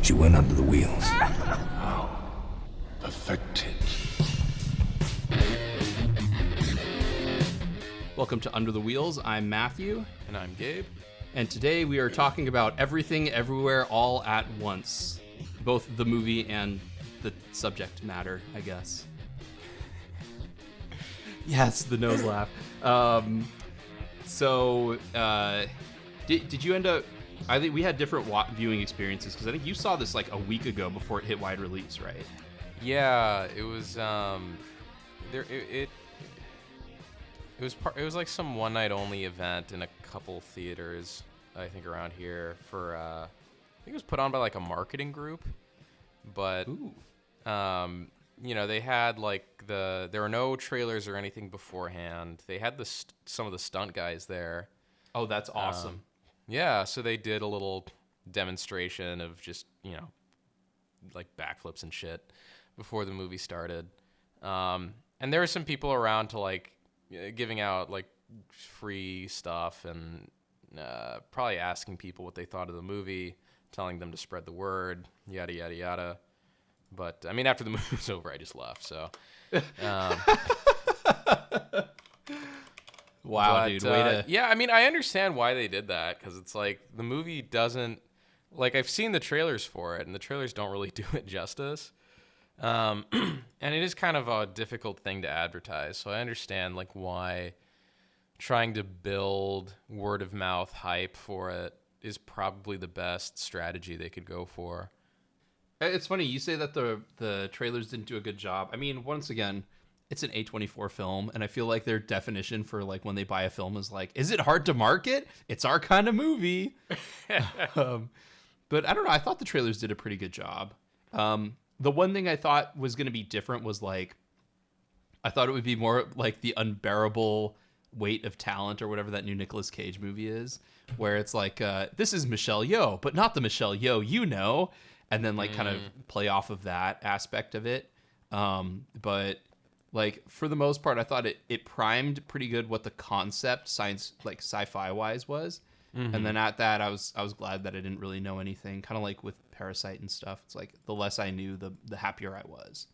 you went under the wheels. Perfected. Welcome to Under the Wheels. I'm Matthew. And I'm Gabe. And today we are talking about Everything Everywhere All at Once. Both the movie and the subject matter, I guess. Yes, the nose laugh. Did you end up... I think we had different viewing experiences, because I think you saw this like a week ago before it hit wide release, right? Yeah, it was it was like some one night only event in a couple theaters, I think around here for I think it was put on by like a marketing group, but Ooh. you know, they had like there were no trailers or anything beforehand. They had some of the stunt guys there. Oh, that's awesome. Yeah, so they did a little demonstration of just, you know, like backflips and shit before the movie started. And there were some people around to like giving out like free stuff and probably asking people what they thought of the movie, telling them to spread the word, yada, yada, yada. But I mean, after the movie was over, I just left. So, Wow, dude. Way to... Yeah, I mean, I understand why they did that, because it's like the movie doesn't... Like, I've seen the trailers for it, and the trailers don't really do it justice. And it is kind of a difficult thing to advertise, so I understand, like, why trying to build word-of-mouth hype for it is probably the best strategy they could go for. It's funny, you say that the trailers didn't do a good job. I mean, once again... It's an A24 film, and I feel like their definition for like when they buy a film is like, is it hard to market? It's our kind of movie. But I don't know. I thought the trailers did a pretty good job. The one thing I thought was going to be different was like, I thought it would be more like The Unbearable Weight of Talent or whatever that new Nicolas Cage movie is, where it's like, this is Michelle Yeoh, but not the Michelle Yeoh you know, and then like kind of play off of that aspect of it. But like for the most part, I thought it primed pretty good what the concept science, like sci-fi wise was. Mm-hmm. And then at that, I was glad that I didn't really know anything, kind of like with Parasite and stuff. It's like the less I knew, the happier I was.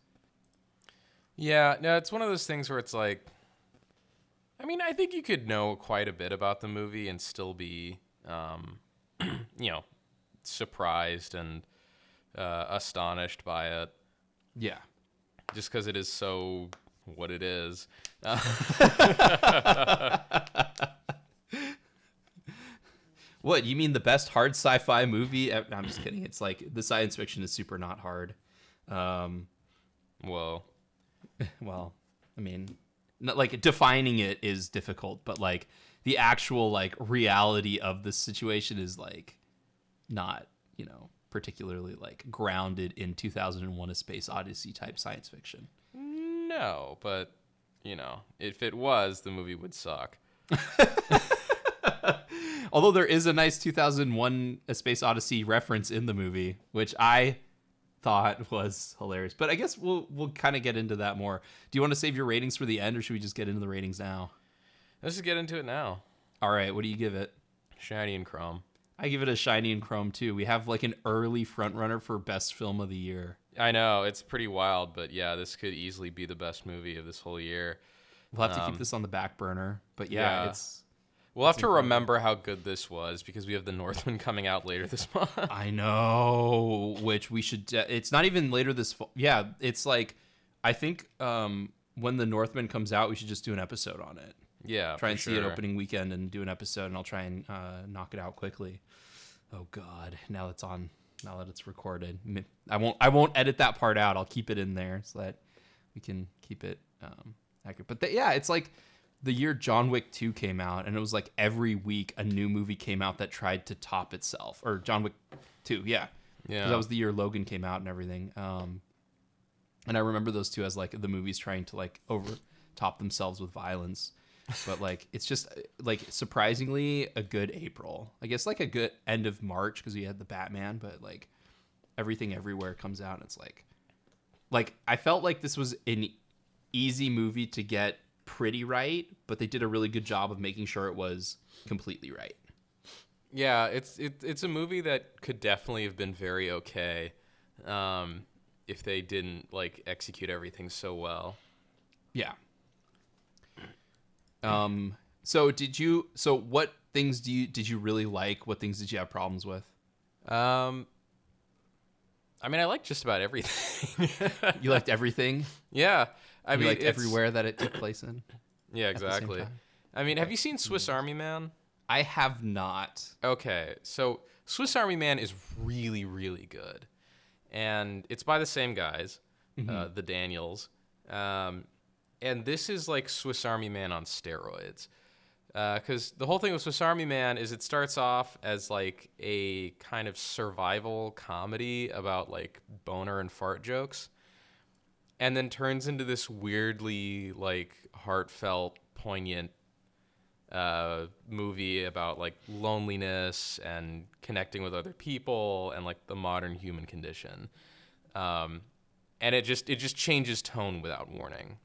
Yeah, no, it's one of those things where it's like, I mean, I think you could know quite a bit about the movie and still be, you know, surprised and astonished by it. Yeah. Just because it is so what it is. What, you mean the best hard sci-fi movie? I'm just kidding. It's like the science fiction is super not hard. Whoa. Well, I mean, not like defining it is difficult, but like the actual like reality of the situation is like not, you know, particularly like grounded in 2001: A Space Odyssey type science fiction. No, but you know, if it was, the movie would suck. Although there is a nice 2001: A Space Odyssey reference in the movie, which I thought was hilarious. But I guess we'll kind of get into that more. Do you want to save your ratings for the end, or should we just get into the ratings now? Let's just get into it now. All right, what do you give it? Shiny and chrome. I give it a shiny and chrome too. We have like an early front runner for best film of the year. I know, it's pretty wild, but yeah, this could easily be the best movie of this whole year. We'll have to keep this on the back burner, but yeah. We'll have to remember how good this was because we have The Northman coming out later this month. I know, which we should. It's not even later this fall. Yeah, it's like I think when The Northman comes out, we should just do an episode on it. Yeah, try and see it opening weekend and do an episode, and I'll try and knock it out quickly. Oh God, now that it's recorded, I won't edit that part out. I'll keep it in there so that we can keep it accurate. But yeah, it's like the year John Wick 2 came out, and it was like every week a new movie came out that tried to top itself. Or John Wick 2, yeah. Yeah. That was the year Logan came out and everything. And I remember those two as like the movies trying to like top themselves with violence. But like it's just like surprisingly a good April. I guess like a good end of March because we had the Batman, but like Everything Everywhere comes out and it's like I felt like this was an easy movie to get pretty right, but they did a really good job of making sure it was completely right. Yeah, it's a movie that could definitely have been very okay, if they didn't like execute everything so well. Yeah. So what things did you really like? What things did you have problems with? Um, I mean, I like just about everything. You liked everything? Yeah, I You mean, liked it's everywhere that it took place in yeah, at the same exactly. time? I mean, have Okay. you seen Swiss Army Man? I have not. Okay, so Swiss Army Man is really, really good, and it's by the same guys, the Daniels, and this is like Swiss Army Man on steroids. Because the whole thing with Swiss Army Man is it starts off as like a kind of survival comedy about like boner and fart jokes, and then turns into this weirdly like heartfelt, poignant movie about like loneliness and connecting with other people and like the modern human condition. And it just changes tone without warning.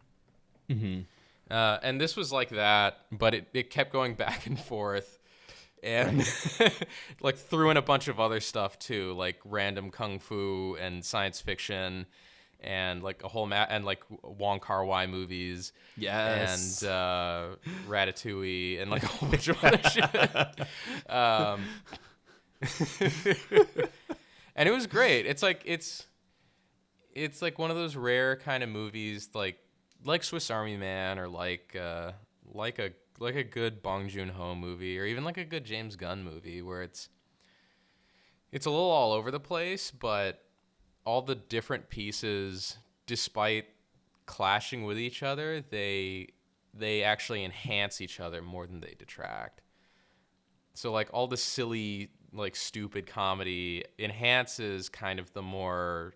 And this was like that, but it kept going back and forth, and like threw in a bunch of other stuff too, like random kung fu and science fiction, and like a whole and like Wong Kar-wai movies, Yes. and Ratatouille, and like a whole bunch of other shit. Um, and it was great. It's like one of those rare kind of movies, like Swiss Army Man, or like a good Bong Joon-ho movie, or even like a good James Gunn movie, where it's a little all over the place, but all the different pieces, despite clashing with each other, they actually enhance each other more than they detract. So like all the silly, like stupid comedy enhances kind of the more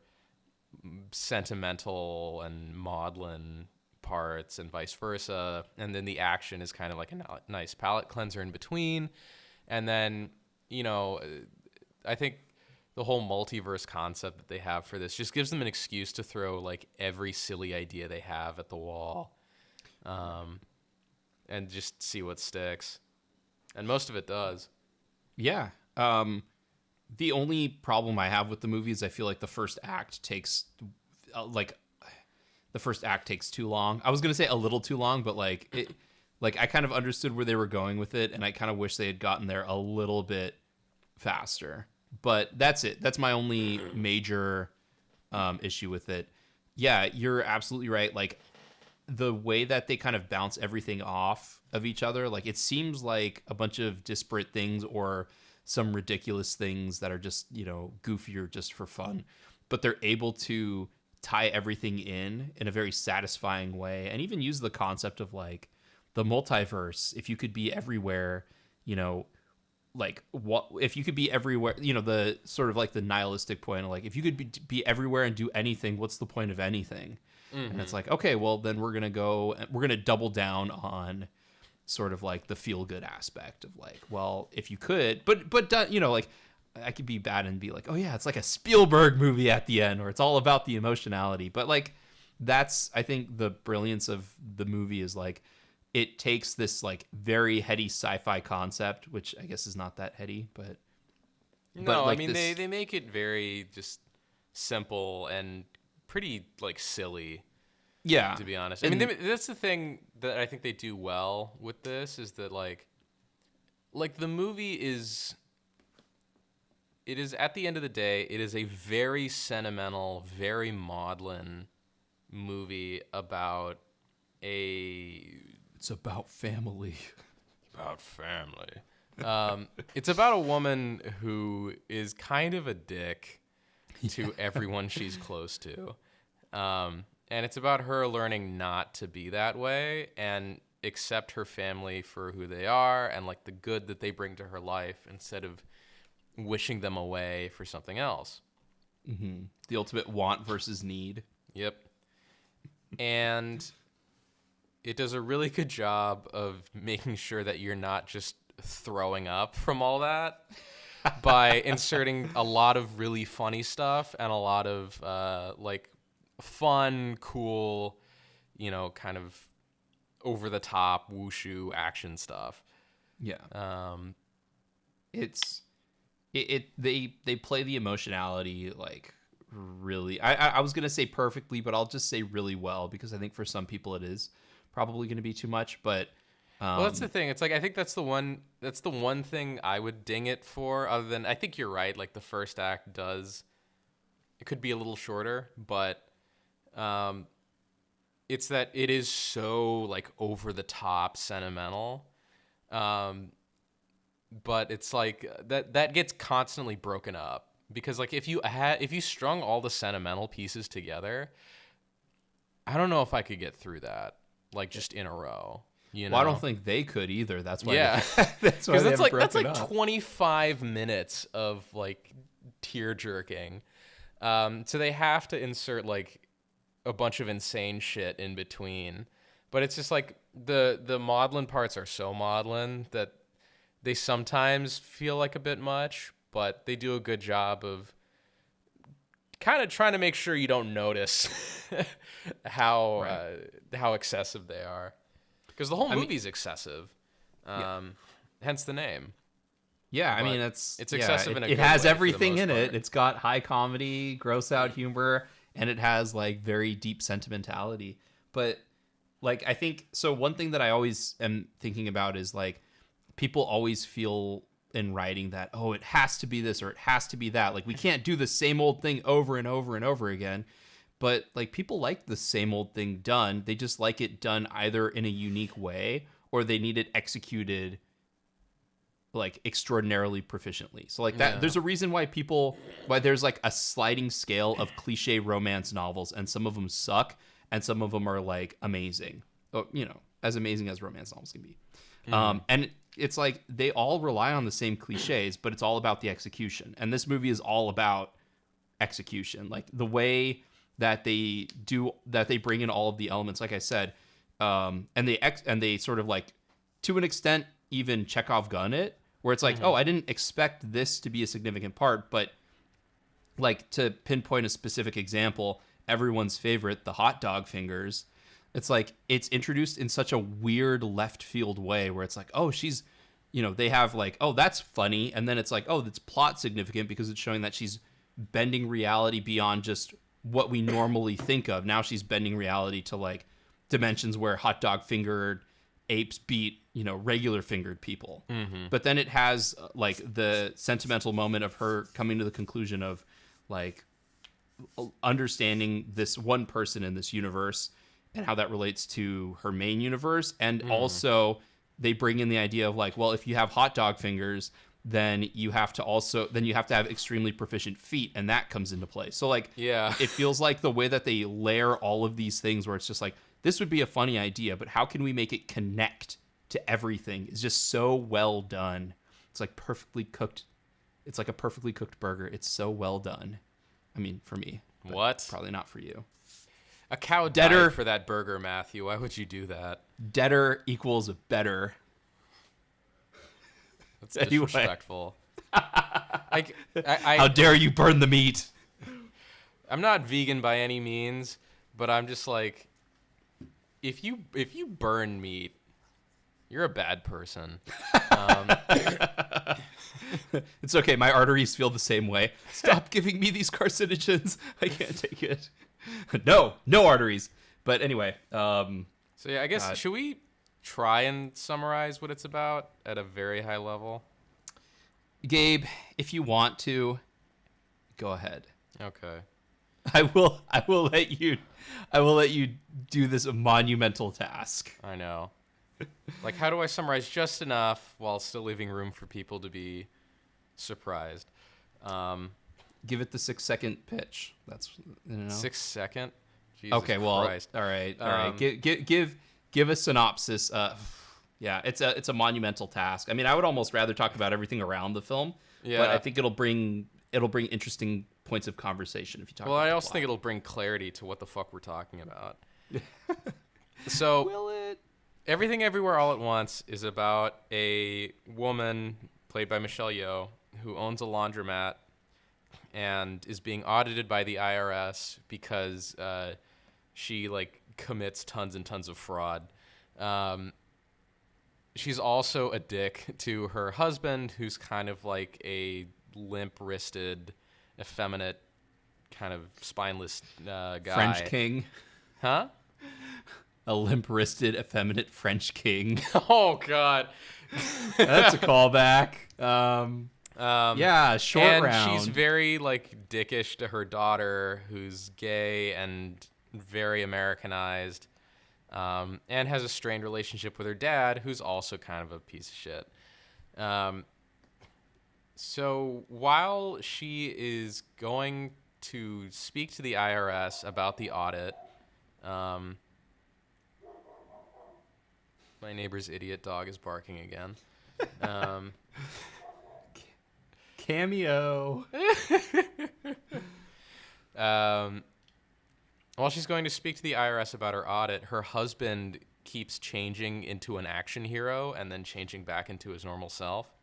sentimental and maudlin parts, and vice versa, and then the action is kind of like a nice palate cleanser in between. And then, I think the whole multiverse concept that they have for this just gives them an excuse to throw like every silly idea they have at the wall, and just see what sticks, and most of it does. Yeah. The only problem I have with the movie is I feel like the first act takes too long. I was gonna say a little too long, but I kind of understood where they were going with it, and I kind of wish they had gotten there a little bit faster. But that's it. That's my only major issue with it. Yeah, you're absolutely right. Like the way that they kind of bounce everything off of each other, like it seems like a bunch of disparate things or some ridiculous things that are just, goofier just for fun, but they're able to tie everything in a very satisfying way, and even use the concept of like the multiverse. If you could be everywhere, like what if you could be everywhere, the sort of like the nihilistic point of like, if you could be everywhere and do anything, what's the point of anything? And it's like, okay, well then we're gonna double down on sort of like the feel good aspect of like, well, if you could, but like I could be bad and be like, oh yeah, it's like a Spielberg movie at the end, or it's all about the emotionality. But like, that's, I think the brilliance of the movie is like, it takes this like very heady sci-fi concept, which I guess is not that heady, but No, like I mean this, they make it very just simple and pretty like silly, yeah, to be honest. I and mean, that's the thing that I think they do well with this, is that like the movie is, it is, at the end of the day, it is a very sentimental, very maudlin movie about it's about family. It's about a woman who is kind of a dick to everyone she's close to. And it's about her learning not to be that way and accept her family for who they are and like the good that they bring to her life, instead of wishing them away for something else. Mm-hmm. The ultimate want versus need. Yep. And it does a really good job of making sure that you're not just throwing up from all that by inserting a lot of really funny stuff and a lot of like fun, cool, kind of over the top wushu action stuff. Yeah. they play the emotionality like really. I was gonna say perfectly, but I'll just say really well, because I think for some people it is probably gonna be too much. But Well, that's the thing. It's like I think that's the one thing I would ding it for. Other than I think you're right. Like the first act it could be a little shorter, but it's that it is so like over the top sentimental. But it's like that gets constantly broken up, because like if you strung all the sentimental pieces together, I don't know if I could get through that like just in a row. You know? Well, I don't think they could either. That's why. Yeah, that's why because that's like up. 25 minutes of like tear jerking. So they have to insert like a bunch of insane shit in between, but it's just like the maudlin parts are so maudlin that they sometimes feel like a bit much, but they do a good job of kind of trying to make sure you don't notice how excessive they are. Because the whole movie's excessive, hence the name. Yeah, But I mean it's excessive in a it good has way for the everything most in it. part. It's got high comedy, gross out humor, and it has like very deep sentimentality. But like I think so. One thing that I always am thinking about is like people always feel in writing that, oh, it has to be this or it has to be that. Like we can't do the same old thing over and over and over again. But like people like the same old thing done. They just like it done either in a unique way or they need it executed like extraordinarily proficiently. So like that, there's a reason why there's like a sliding scale of cliche romance novels, and some of them suck and some of them are like amazing. You know, as amazing as romance novels can be. And it's like they all rely on the same cliches, but it's all about the execution. And this movie is all about execution. Like the way that they bring in all of the elements, like I said, and they sort of like to an extent even Chekhov gun it, where it's like, oh, I didn't expect this to be a significant part, but like to pinpoint a specific example, everyone's favorite, the hot dog fingers. It's like it's introduced in such a weird left field way where it's like, oh, she's, you know, they have like, oh, that's funny, and then it's like, oh, that's plot significant because it's showing that she's bending reality beyond just what we normally think of. Now she's bending reality to like dimensions where hot dog fingered apes beat, you know, regular fingered people. But then it has like the sentimental moment of her coming to the conclusion of like understanding this one person in this universe and how that relates to her main universe. And also they bring in the idea of like, well, if you have hot dog fingers, then you have to have extremely proficient feet, and that comes into play. So like, it feels like the way that they layer all of these things where it's just like, this would be a funny idea, but how can we make it connect to everything is just so well done. It's like perfectly cooked. It's like a perfectly cooked burger. It's so well done. I mean, for me. What? Probably not for you. A cow died for that burger, Matthew. Why would you do that? Deader equals better. That's disrespectful. Like, how dare you burn the meat? I'm not vegan by any means, but I'm just like, if you burn meat, you're a bad person. It's okay. My arteries feel the same way. Stop giving me these carcinogens. I can't take it. No arteries. But anyway. So yeah, I guess should we try and summarize what it's about at a very high level? Gabe, if you want to, go ahead. Okay. I will let you do this monumental task. I know. Like, how do I summarize just enough while still leaving room for people to be surprised? Give it the 6-second pitch. That's 6 second. Jesus okay. Well, Christ. all right. Give a synopsis. Yeah, it's a monumental task. I mean, I would almost rather talk about everything around the film. Yeah. But I think it'll bring interesting points of conversation if you talk. Well, about I the also plot. think it'll bring clarity to what the fuck we're talking about. So, will it? Everything Everywhere All at Once is about a woman played by Michelle Yeoh who owns a laundromat and is being audited by the IRS because she like commits tons and tons of fraud. she's also a dick to her husband, who's kind of like a limp-wristed, effeminate, kind of spineless guy. French king. Huh? A limp-wristed, effeminate French king. Oh, God. That's a callback. Yeah, short and round. She's very, like, dickish to her daughter, who's gay and very Americanized, and has a strained relationship with her dad, who's also kind of a piece of shit. So while she is going to speak to the IRS about the audit, my neighbor's idiot dog is barking again. Cameo. While she's going to speak to the IRS about her audit, her husband keeps changing into an action hero and then changing back into his normal self.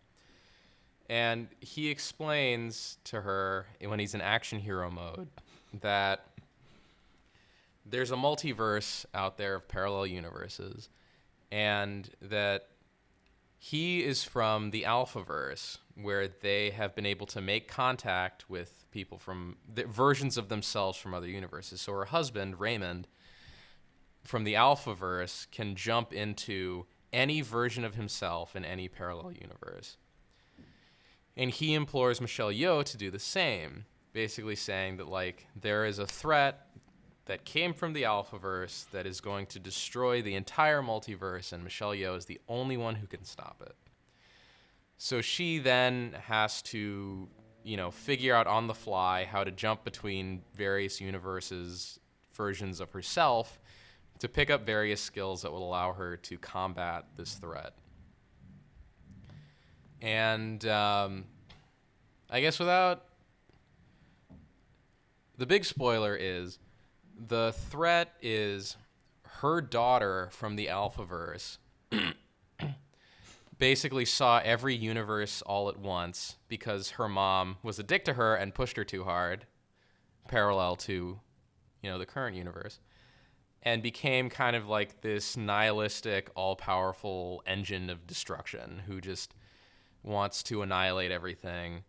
And he explains to her, when he's in action hero mode, that there's a multiverse out there of parallel universes, and that he is from the Alphaverse, where they have been able to make contact with people from the versions of themselves from other universes. So her husband, Raymond, from the Alphaverse, can jump into any version of himself in any parallel universe. And he implores Michelle Yeoh to do the same, basically saying that, like, there is a threat that came from the Alphaverse that is going to destroy the entire multiverse, and Michelle Yeoh is the only one who can stop it. So she then has to, figure out on the fly how to jump between various universes, versions of herself, to pick up various skills that will allow her to combat this threat. And I guess without... The big spoiler is the threat is her daughter from the Alphaverse basically saw every universe all at once because her mom was a dick to her and pushed her too hard, parallel to, the current universe, and became kind of like this nihilistic, all-powerful engine of destruction who just wants to annihilate everything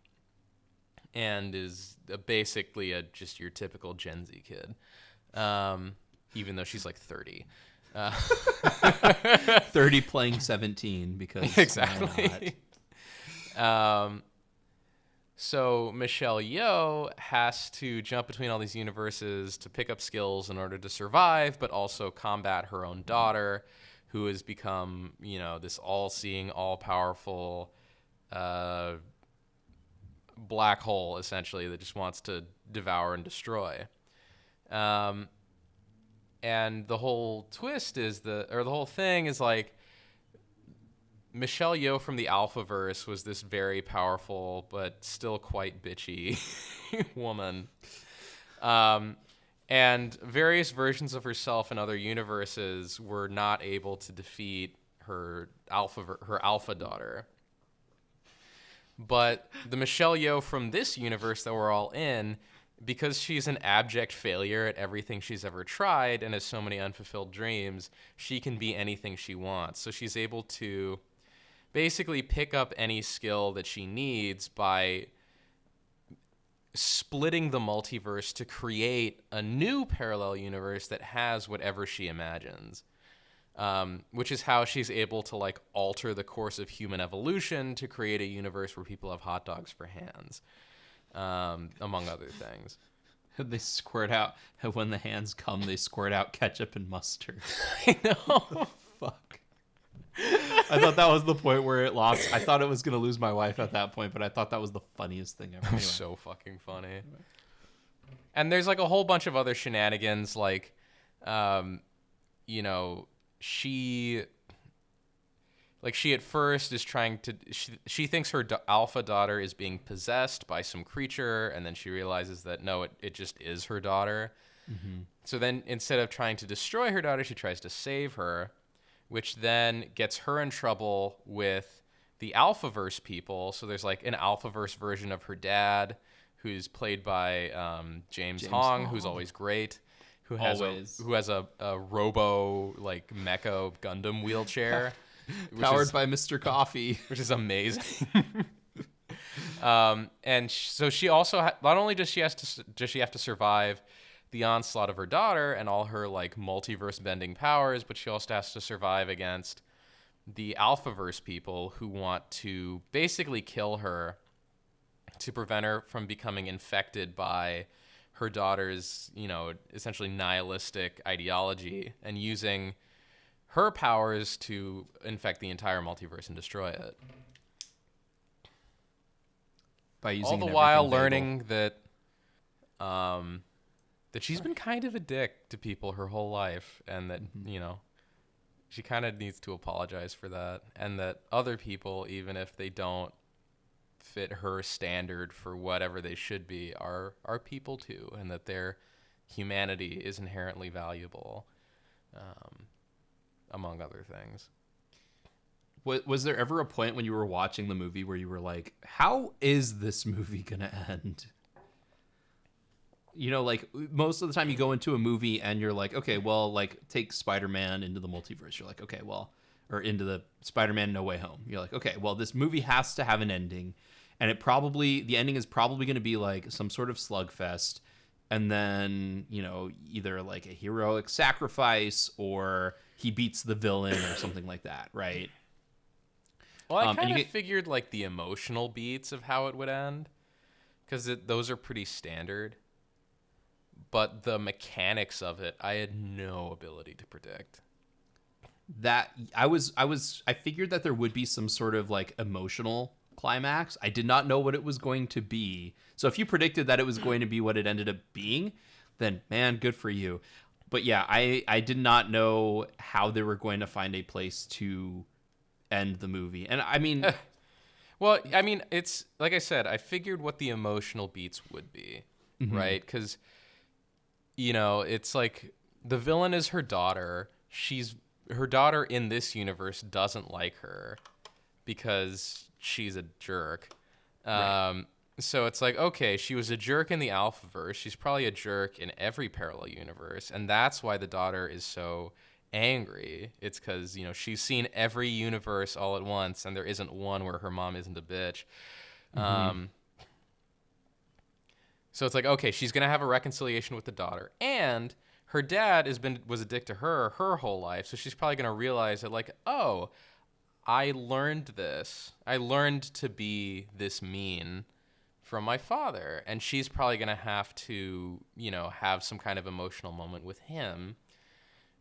and is basically just your typical Gen Z kid, even though she's like 30. 30 playing 17 because exactly. So Michelle Yeoh has to jump between all these universes to pick up skills in order to survive, but also combat her own daughter, who has become, this all-seeing, all-powerful black hole, essentially, that just wants to devour and destroy. And the whole twist is the whole thing is like Michelle Yeoh from the Alphaverse was this very powerful but still quite bitchy woman. And various versions of herself in other universes were not able to defeat her alpha daughter. But the Michelle Yeoh from this universe that we're all in, because she's an abject failure at everything she's ever tried and has so many unfulfilled dreams, she can be anything she wants. So she's able to basically pick up any skill that she needs by splitting the multiverse to create a new parallel universe that has whatever she imagines. Which is how she's able to, like, alter the course of human evolution to create a universe where people have hot dogs for hands. Among other things. They squirt out, when the hands come, they squirt out ketchup and mustard. I know. Fuck. I thought that was the point where it lost. I thought it was going to lose my wife at that point, but I thought that was the funniest thing ever. Anyway. So fucking funny. And there's, like, a whole bunch of other shenanigans, like, she at first is trying to... She thinks her alpha daughter is being possessed by some creature, and then she realizes that, no, it just is her daughter. Mm-hmm. So then, instead of trying to destroy her daughter, she tries to save her, which then gets her in trouble with the Alphaverse people. So there's, like, an Alphaverse version of her dad, who's played by James Hong, who's always great. Who has a robo, like, mecha Gundam wheelchair. Powered by Mr. Coffee. Which is amazing. So she also not only does she have to survive the onslaught of her daughter and all her like multiverse bending powers, but she also has to survive against the Alphaverse people who want to basically kill her to prevent her from becoming infected by her daughter's, essentially nihilistic ideology and using her powers to infect the entire multiverse and destroy it. By using all the while learning that she's been kind of a dick to people her whole life, and that she kind of needs to apologize for that, and that other people, even if they don't fit her standard for whatever they should be, are people too, and that their humanity is inherently valuable, among other things. Was there ever a point when you were watching the movie where you were like, how is this movie going to end? Like most of the time you go into a movie and you're like, okay, well, like take Spider-Man into the multiverse. You're like, okay, well, or into the Spider-Man No Way Home. You're like, okay, well, this movie has to have an ending. And the ending is probably going to be like some sort of slugfest. And then, either like a heroic sacrifice or he beats the villain or something like that, right? Well, I kind of figured like the emotional beats of how it would end, because those are pretty standard. But the mechanics of it, I had no ability to predict. That I figured that there would be some sort of like emotional climax. I did not know what it was going to be. So if you predicted that it was going to be what it ended up being, then man, good for you. But yeah, I did not know how they were going to find a place to end the movie. And I mean, well, I mean, it's like I said, I figured what the emotional beats would be, right? Because it's like the villain is her daughter. Her daughter in this universe doesn't like her because she's a jerk. Right. So it's like, okay, she was a jerk in the Alphaverse. She's probably a jerk in every parallel universe, and that's why the daughter is so angry. It's because she's seen every universe all at once, and there isn't one where her mom isn't a bitch. So it's like, okay, she's gonna have a reconciliation with the daughter, and her dad was a dick to her whole life, so she's probably gonna realize that, like, oh, I learned this. I learned to be this mean from my father, and she's probably gonna have to, have some kind of emotional moment with him,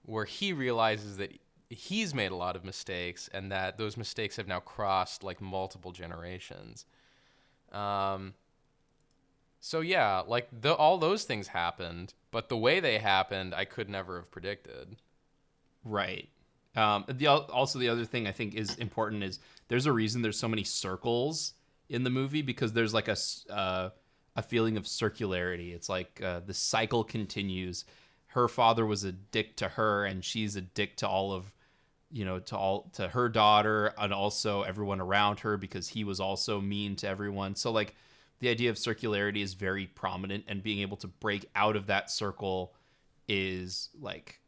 where he realizes that he's made a lot of mistakes, and that those mistakes have now crossed like multiple generations. So yeah, like all those things happened, but the way they happened, I could never have predicted. Right. Also, the other thing I think is important is there's a reason there's so many circles in the movie, because there's like a feeling of circularity. It's like the cycle continues. Her father was a dick to her, and she's a dick to all of, to her daughter and also everyone around her, because he was also mean to everyone. So like the idea of circularity is very prominent, and being able to break out of that circle is like,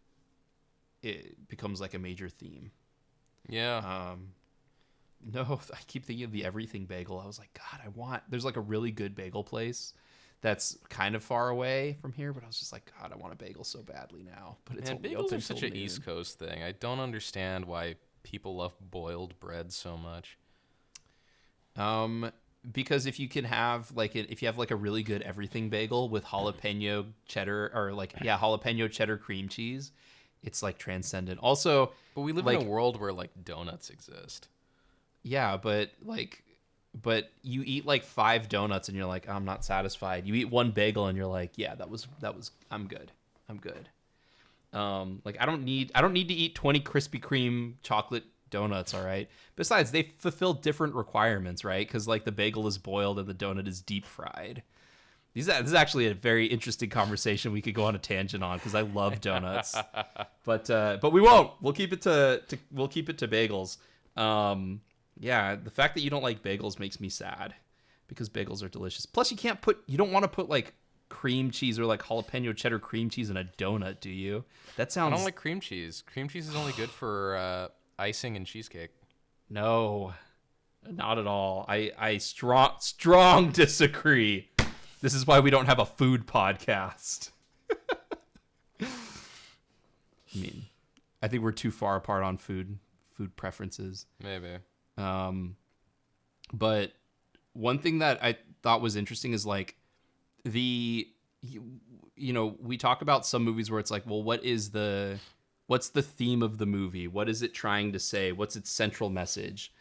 it becomes like a major theme. Yeah. No, I keep thinking of the everything bagel. I was like, God, there's like a really good bagel place that's kind of far away from here, but I was just like, God, I want a bagel so badly now. But it's only bagels open are such an noon. East Coast thing. I don't understand why people love boiled bread so much. Because if you can have if you have like a really good everything bagel with jalapeno cheddar, or jalapeno cheddar cream cheese, it's like transcendent. Also, but we live in a world where like donuts exist. Yeah, but you eat like 5 donuts and you're like, I'm not satisfied. You eat one bagel and you're like, yeah, that was I'm good. Like I don't need to eat 20 Krispy Kreme chocolate donuts, all right? Besides, they fulfill different requirements, right? Because like the bagel is boiled and the donut is deep fried. This is actually a very interesting conversation we could go on a tangent on, because I love donuts. but we won't. We'll keep it to bagels. Yeah, the fact that you don't like bagels makes me sad, because bagels are delicious. Plus, you don't want to put like cream cheese or like jalapeno cheddar cream cheese in a donut, do you? That sounds. I don't like cream cheese. Cream cheese is only good for icing and cheesecake. No, not at all. I strong disagree. This is why we don't have a food podcast. I mean, I think we're too far apart on food preferences. Maybe. But one thing that I thought was interesting is like we talk about some movies where it's like, well, what's the theme of the movie? What is it trying to say? What's its central message?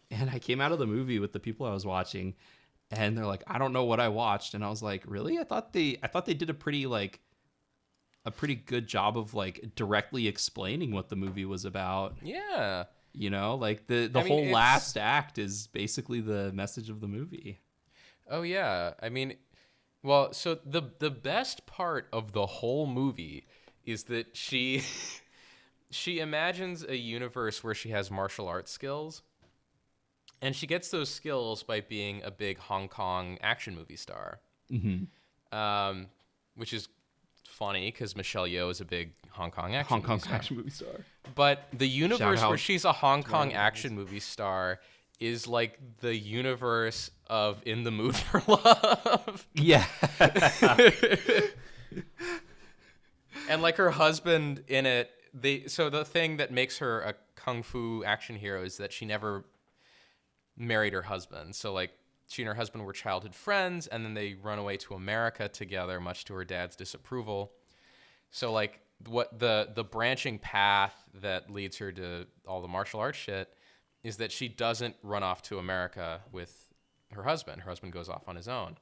And I came out of the movie with the people I was watching, and they're like, I don't know what I watched. And I was like, really? I thought they did a pretty good job of like directly explaining what the movie was about. Yeah. Like the whole last act is basically the message of the movie. Oh yeah. I mean, well, so the best part of the whole movie is that she imagines a universe where she has martial arts skills, and she gets those skills by being a big Hong Kong action movie star. Mm-hmm. Which is funny because Michelle Yeoh is a big Hong Kong action movie star. But the universe where she's a Hong Kong action movie star is like the universe of In the Mood for Love. Yeah. And like her husband in it, so the thing that makes her a kung fu action hero is that she never married her husband. So like she and her husband were childhood friends, and then they run away to America together, much to her dad's disapproval. So like what the branching path that leads her to all the martial arts shit is that she doesn't run off to America with her husband. Her husband goes off on his own.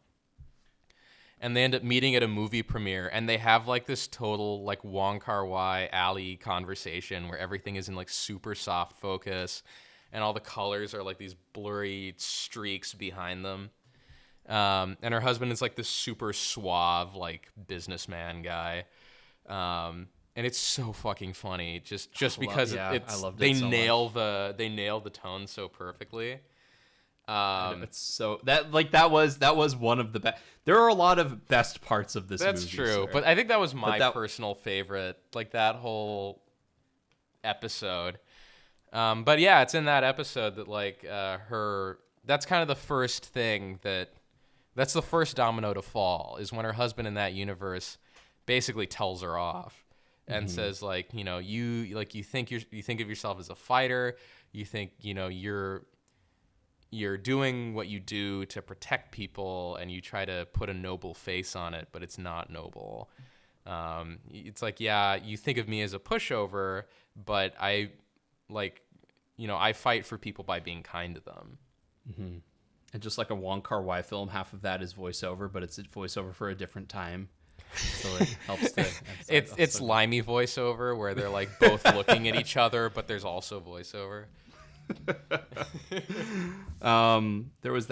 And they end up meeting at a movie premiere, and they have like this total like Wong Kar-wai alley conversation where everything is in like super soft focus, and all the colors are like these blurry streaks behind them. And her husband is like this super suave like businessman guy. And it's so fucking funny just because they nail the tone so perfectly. It's so that was one of the best. There are a lot of best parts of this movie. That's true, but I think that was my personal favorite, like that whole episode. But yeah, it's in that episode that like that's kind of the first thing that's the first domino to fall, is when her husband in that universe basically tells her off and says like, you think of yourself as a fighter, you think, you're doing what you do to protect people, and you try to put a noble face on it, but it's not noble. It's like, yeah, you think of me as a pushover, but I fight for people by being kind to them. Mm-hmm. And just like a Wong Kar-wai film, half of that is voiceover, but it's a voiceover for a different time. So it helps to... It's limey voiceover where they're like both looking at each other, but there's also voiceover. There was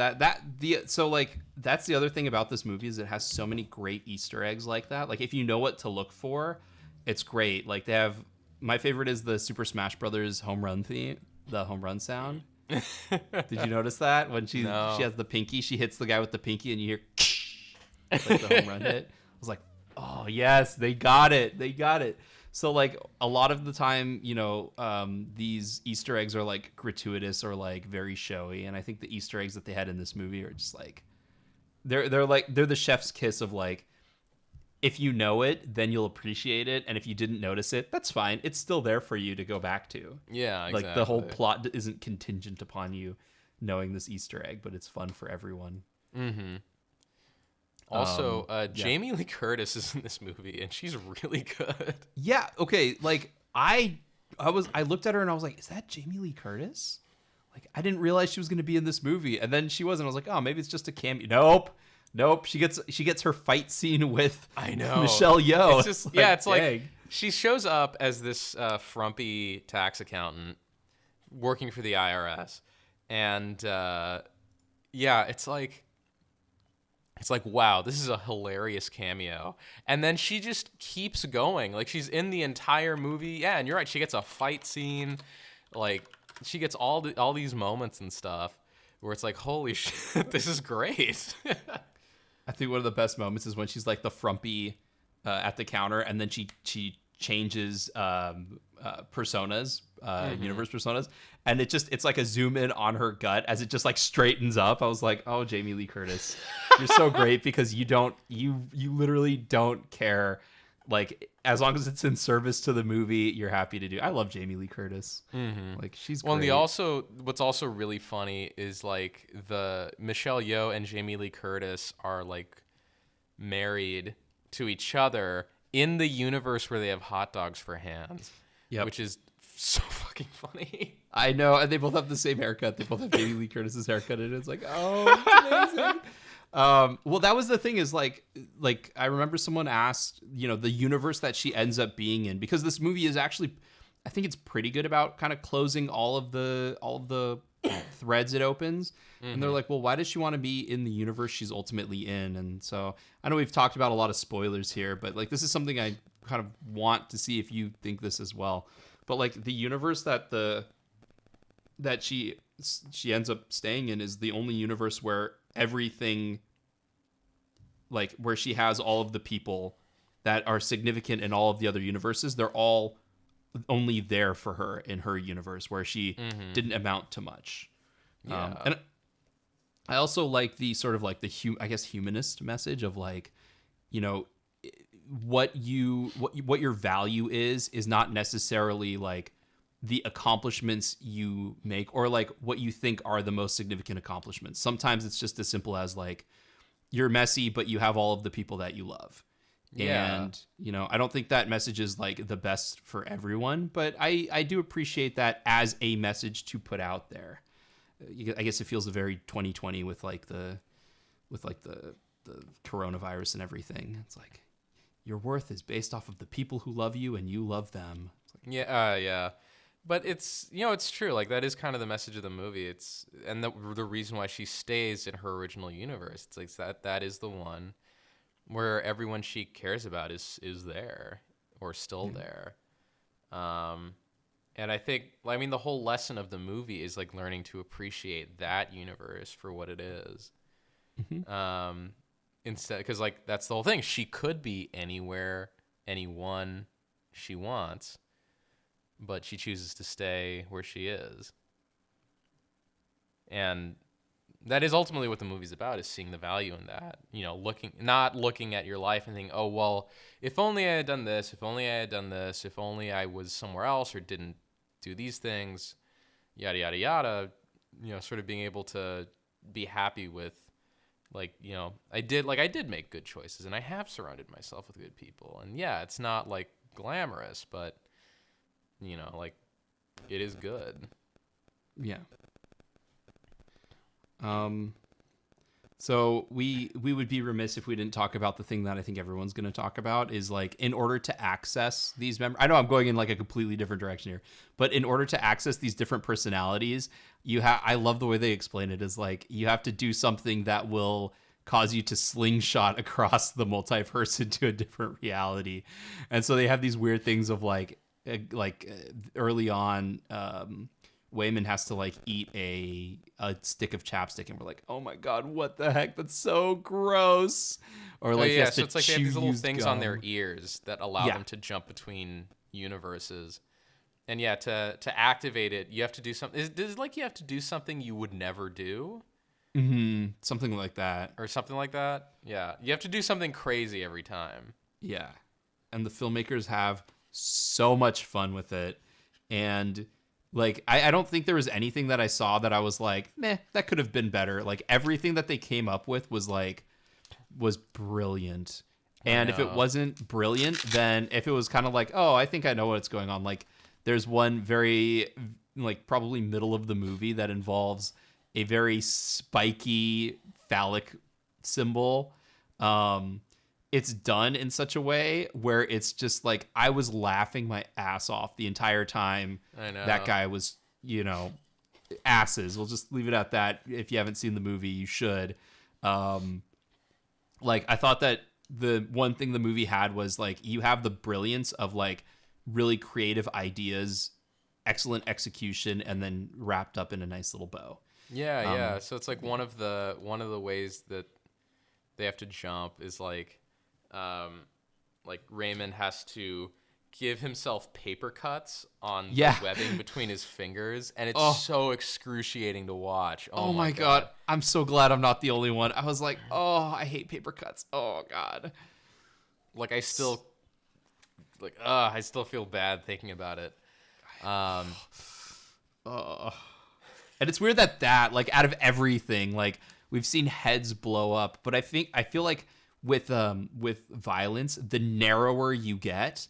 so like that's the other thing about this movie, is it has so many great Easter eggs like that. Like if you know what to look for, it's great. Like they have, my favorite is the Super Smash Brothers home run theme, the home run sound. Did you notice that when she has the pinky, she hits the guy with the pinky and you hear like the home run hit? I was like, oh yes, they got it. So like a lot of the time, these Easter eggs are like gratuitous or like very showy, and I think the Easter eggs that they had in this movie are just like they're the chef's kiss of like, if you know it, then you'll appreciate it, and if you didn't notice it, that's fine. It's still there for you to go back to. Yeah, exactly. Like the whole plot isn't contingent upon you knowing this Easter egg, but it's fun for everyone. Mm-hmm. Also, Jamie Lee Curtis is in this movie, and she's really good. Yeah. Okay. Like I looked at her and I was like, is that Jamie Lee Curtis? Like I didn't realize she was going to be in this movie, and then she wasn't. I was like, oh, maybe it's just a cameo. Nope. She gets her fight scene with Michelle Yeoh. It's just, it's like she shows up as this frumpy tax accountant working for the IRS, and it's like, wow, this is a hilarious cameo. And then she just keeps going. Like, she's in the entire movie. Yeah, and you're right. She gets a fight scene. Like, she gets all these moments and stuff where it's like, holy shit, this is great. I think one of the best moments is when she's like the frumpy at the counter, and then she changes personas, universe personas, and it's like a zoom in on her gut as it just like straightens up. I was like, oh, Jamie Lee Curtis, you're so great because you literally don't care. Like, as long as it's in service to the movie, you're happy to do. I love Jamie Lee Curtis. Like, she's Well, great. and what's also really funny is like the Michelle Yeoh and Jamie Lee Curtis are like married to each other in the universe where they have hot dogs for hands, which is so fucking funny. I know, and they both have the same haircut. They both have Jamie Lee Curtis's haircut, and it's like, oh, it's amazing. Well, that was the thing is like I remember someone asked, the universe that she ends up being in, because this movie is actually, I think it's pretty good about kind of closing all of the threads it opens. And they're like, well, why does she want to be in the universe she's ultimately in? And so I know we've talked about a lot of spoilers here, but like this is something I kind of want to see if you think this as well. But like the universe that she ends up staying in is the only universe where everything, like where she has all of the people that are significant in all of the other universes, they're all only there for her in her universe where she didn't amount to much. And I also like the sort of like the humanist message of like, what your value is not necessarily like the accomplishments you make or like what you think are the most significant accomplishments. Sometimes it's just as simple as like you're messy, but you have all of the people that you love. Yeah. And, I don't think that message is like the best for everyone, but I do appreciate that as a message to put out there. I guess it feels very 2020 with the coronavirus and everything. It's like your worth is based off of the people who love you and you love them. It's like, yeah. But it's, it's true. Like that is kind of the message of the movie. And the reason why she stays in her original universe. It's like that is the one where everyone she cares about is there or still there. And I think, the whole lesson of the movie is like learning to appreciate that universe for what it is. Instead, because like that's the whole thing. She could be anywhere, anyone she wants, but she chooses to stay where she is. And that is ultimately what the movie's about, is seeing the value in that. Not looking at your life and thinking, oh, well, if only I had done this, if only I had done this, if only I was somewhere else or didn't do these things, yada, yada, yada, sort of being able to be happy with, I did make good choices and I have surrounded myself with good people. And yeah, it's not like glamorous, but, it is good. Yeah. So we would be remiss if we didn't talk about the thing that I think everyone's going to talk about is like, in order to access these I know I'm going in like a completely different direction here, but in order to access these different personalities, I love the way they explain it is like, you have to do something that will cause you to slingshot across the multiverse into a different reality. And so they have these weird things of like early on, Wayman has to like eat a stick of chapstick, and we're like, oh my god, what the heck? That's so gross. Or like, so it's like they have these little things on their ears that allow them to jump between universes. And yeah, to activate it, you have to do something. Is it like you have to do something you would never do? Something like that. Or something like that. Yeah, you have to do something crazy every time. Yeah, and the filmmakers have so much fun with it, and like, I don't think there was anything that I saw that I was like, meh, that could have been better. Like, everything that they came up with was brilliant. And if it wasn't brilliant, then if it was kind of like, oh, I think I know what's going on. Like, there's one very, like, probably middle of the movie that involves a very spiky phallic symbol. It's done in such a way where it's just like, I was laughing my ass off the entire time. I know. That guy was, asses. We'll just leave it at that. If you haven't seen the movie, you should. Like, I thought that the one thing the movie had was like, you have the brilliance of like really creative ideas, excellent execution, and then wrapped up in a nice little bow. Yeah. So it's like one of the ways that they have to jump is like Raymond has to give himself paper cuts on Yeah. the webbing between his fingers, and it's Oh. so excruciating to watch. Oh my God. I'm so glad I'm not the only one. I was like, oh, I hate paper cuts. Oh God. Like I still feel bad thinking about it. And it's weird that like out of everything, like we've seen heads blow up, but I feel like with violence, the narrower you get,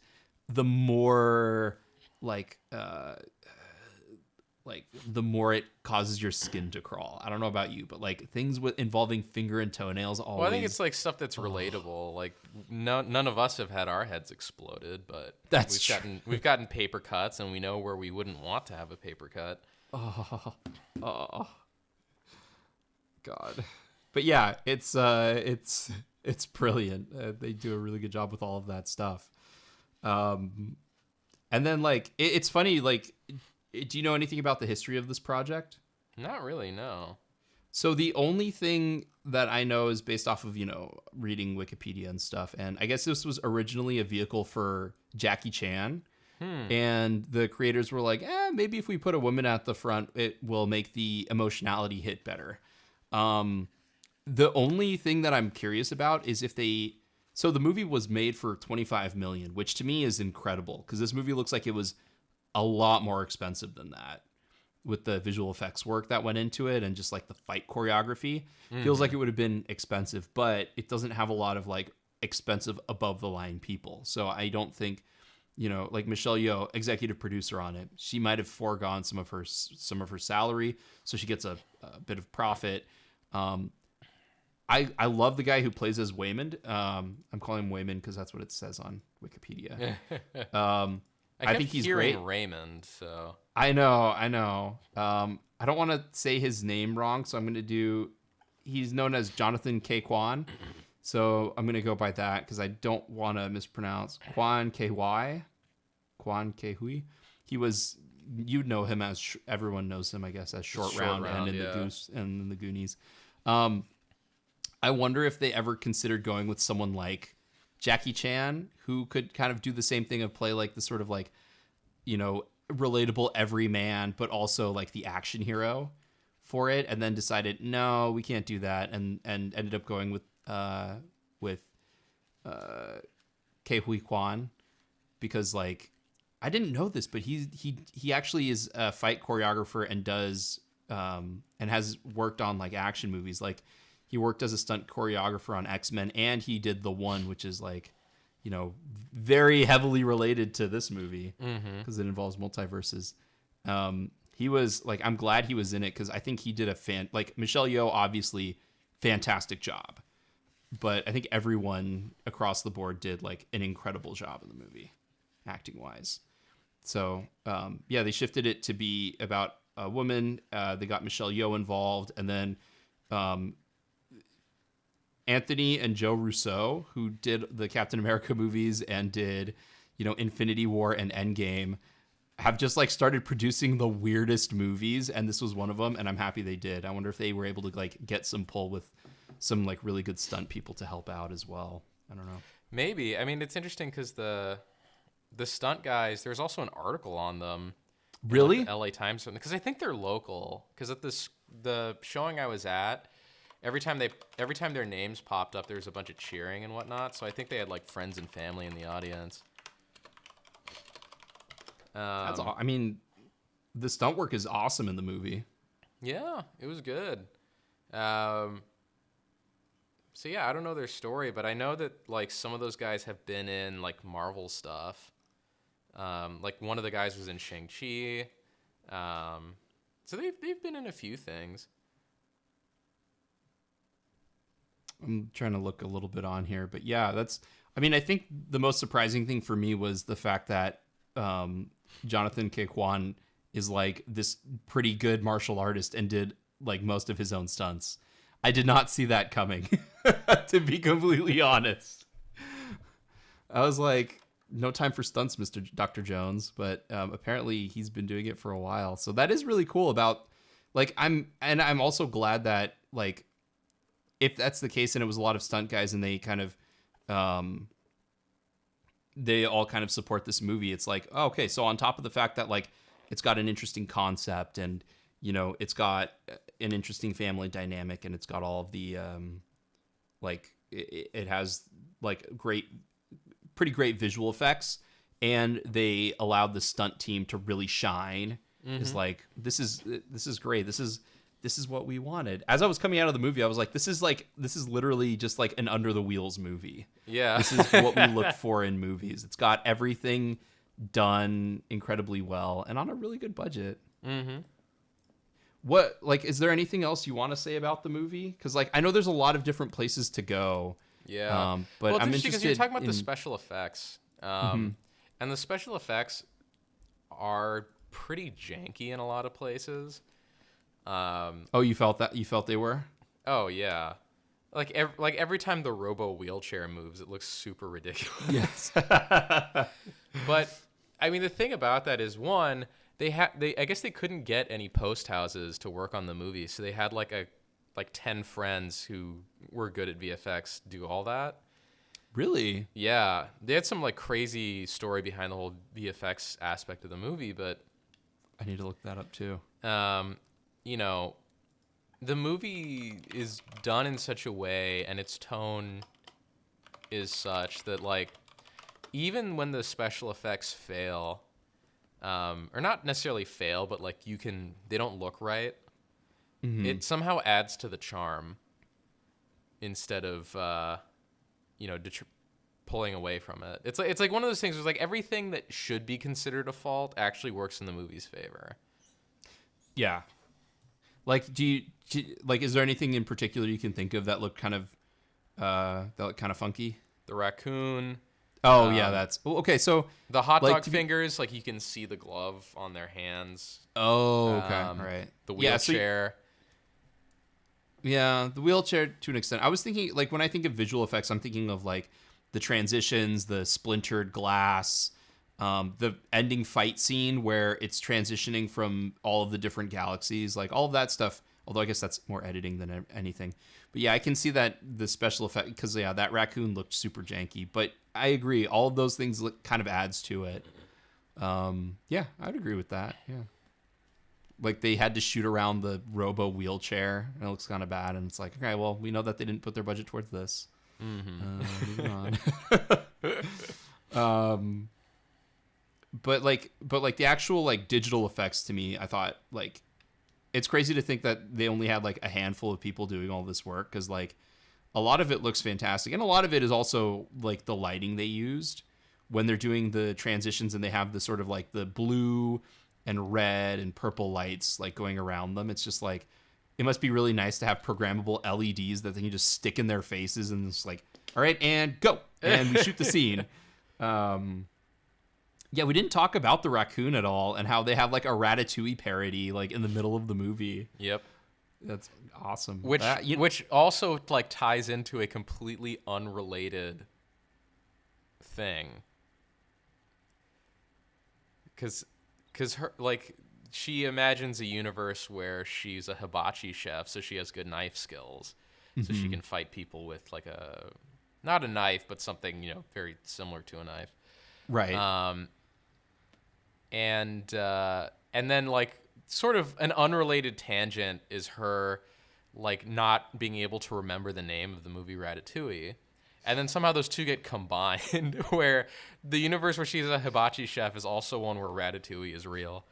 the more like the more it causes your skin to crawl. I don't know about you, but like things involving finger and toenails always. Well, I think it's like stuff that's relatable. Like none of us have had our heads exploded, but we've gotten paper cuts, and we know where we wouldn't want to have a paper cut. Oh, God. But yeah, it's brilliant. They do a really good job with all of that stuff. And then like it's funny. Like, do you know anything about the history of this project? Not really, no. So the only thing that I know is based off of, reading Wikipedia and stuff. And I guess this was originally a vehicle for Jackie Chan. And the creators were like, maybe if we put a woman at the front, it will make the emotionality hit better. The only thing that I'm curious about is so the movie was made for $25 million, which to me is incredible because this movie looks like it was a lot more expensive than that with the visual effects work that went into it and just like the fight choreography. Feels like it would have been expensive, but it doesn't have a lot of like expensive above the line people. So I don't think, like Michelle Yeoh, executive producer on it, she might have foregone some of her salary, so she gets a bit of profit. I love the guy who plays as Waymond. I'm calling him Waymond because that's what it says on Wikipedia. I think he's great. Raymond, so I know. I don't want to say his name wrong, so I'm going to do. He's known as Jonathan K. Kwan, so I'm going to go by that because I don't want to mispronounce Kwan K.Y. Kwan K-Hui. He was. You'd know him as everyone knows him, I guess, as Short Round and in the Goose and in the Goonies. I wonder if they ever considered going with someone like Jackie Chan, who could kind of do the same thing of play like the sort of like, relatable everyman, but also like the action hero for it, and then decided no, we can't do that, and ended up going with Ke Huy Quan because like I didn't know this, but he actually is a fight choreographer and does and has worked on like action movies. Like he worked as a stunt choreographer on X-Men, and he did The One, which is like, very heavily related to this movie because it involves multiverses. He was like, I'm glad he was in it because I think he did like Michelle Yeoh, obviously fantastic job, but I think everyone across the board did like an incredible job in the movie, acting wise. So they shifted it to be about a woman. They got Michelle Yeoh involved, and then Anthony and Joe Russo, who did the Captain America movies and did, Infinity War and Endgame, have just like started producing the weirdest movies, and this was one of them, and I'm happy they did. I wonder if they were able to like get some pull with some like really good stunt people to help out as well. I don't know. Maybe. I mean, it's interesting because the stunt guys, there's also an article on them. Really? The LA Times, because I think they're local. Because at the showing I was at, every time their names popped up, there was a bunch of cheering and whatnot. So I think they had like friends and family in the audience. That's all. I mean, the stunt work is awesome in the movie. Yeah, it was good. So yeah, I don't know their story, but I know that like some of those guys have been in like Marvel stuff. Like one of the guys was in Shang-Chi. So they've been in a few things. I'm trying to look a little bit on here, but yeah, I think the most surprising thing for me was the fact that Jonathan Ke Quan is like this pretty good martial artist and did like most of his own stunts. I did not see that coming, to be completely honest. I was like, no time for stunts, Dr. Jones, but apparently he's been doing it for a while. So that is really cool about like, I'm also glad that like, if that's the case and it was a lot of stunt guys and they kind of they all kind of support this movie. It's like, oh, okay, so on top of the fact that like it's got an interesting concept and it's got an interesting family dynamic and it's got all of the like it has like pretty great visual effects, and they allowed the stunt team to really shine. Is like this is great. This is what we wanted. As I was coming out of the movie, I was like, this is literally just like an under the wheels movie. Yeah. This is what we look for in movies. It's got everything done incredibly well and on a really good budget. Mm-hmm. What, like, is there anything else you want to say about the movie? Because like I know there's a lot of different places to go. Yeah. But well, I'm interesting because you're talking about in the special effects, and the special effects are pretty janky in a lot of places. Oh, you felt they were? Oh yeah, like every time the robo wheelchair moves, it looks super ridiculous. Yes. But I mean, the thing about that is, one, I guess they couldn't get any post houses to work on the movie, so they had like 10 friends who were good at VFX do all that. Really? Yeah, they had some like crazy story behind the whole VFX aspect of the movie, but I need to look that up too. The movie is done in such a way and its tone is such that like even when the special effects fail, or not necessarily fail, but like they don't look right, it somehow adds to the charm instead of pulling away from it. It's like one of those things where like everything that should be considered a fault actually works in the movie's favor. Yeah. Like, is there anything in particular you can think of that looked kind of funky? The raccoon. Oh yeah, that's okay. So the hot dog fingers, like you can see the glove on their hands. Oh, okay, all right. The wheelchair. Yeah, the wheelchair to an extent. I was thinking, like, when I think of visual effects, I'm thinking of like the transitions, the splintered glass, the ending fight scene where it's transitioning from all of the different galaxies, like all of that stuff. Although I guess that's more editing than anything. But yeah, I can see that the special effect, because yeah, that raccoon looked super janky. But I agree, all of those things kind of adds to it. Yeah, I'd agree with that. Yeah, like they had to shoot around the robo wheelchair, and it looks kind of bad. And it's like, okay, well, we know that they didn't put their budget towards this. Moving on. But the actual like digital effects, to me, I thought like it's crazy to think that they only had like a handful of people doing all this work, because like a lot of it looks fantastic, and a lot of it is also like the lighting they used when they're doing the transitions, and they have the sort of like the blue and red and purple lights like going around them. It's just like, it must be really nice to have programmable LEDs that they can just stick in their faces and it's like, all right, and go, and we shoot the scene. Yeah, we didn't talk about the raccoon at all, and how they have like a Ratatouille parody like in the middle of the movie. Yep. That's awesome. Which also like ties into a completely unrelated thing. Cause her, like, she imagines a universe where she's a hibachi chef, so she has good knife skills, so she can fight people with like not a knife, but something very similar to a knife. Right. And then like sort of an unrelated tangent is her like not being able to remember the name of the movie Ratatouille. And then somehow those two get combined, where the universe where she's a hibachi chef is also one where Ratatouille is real.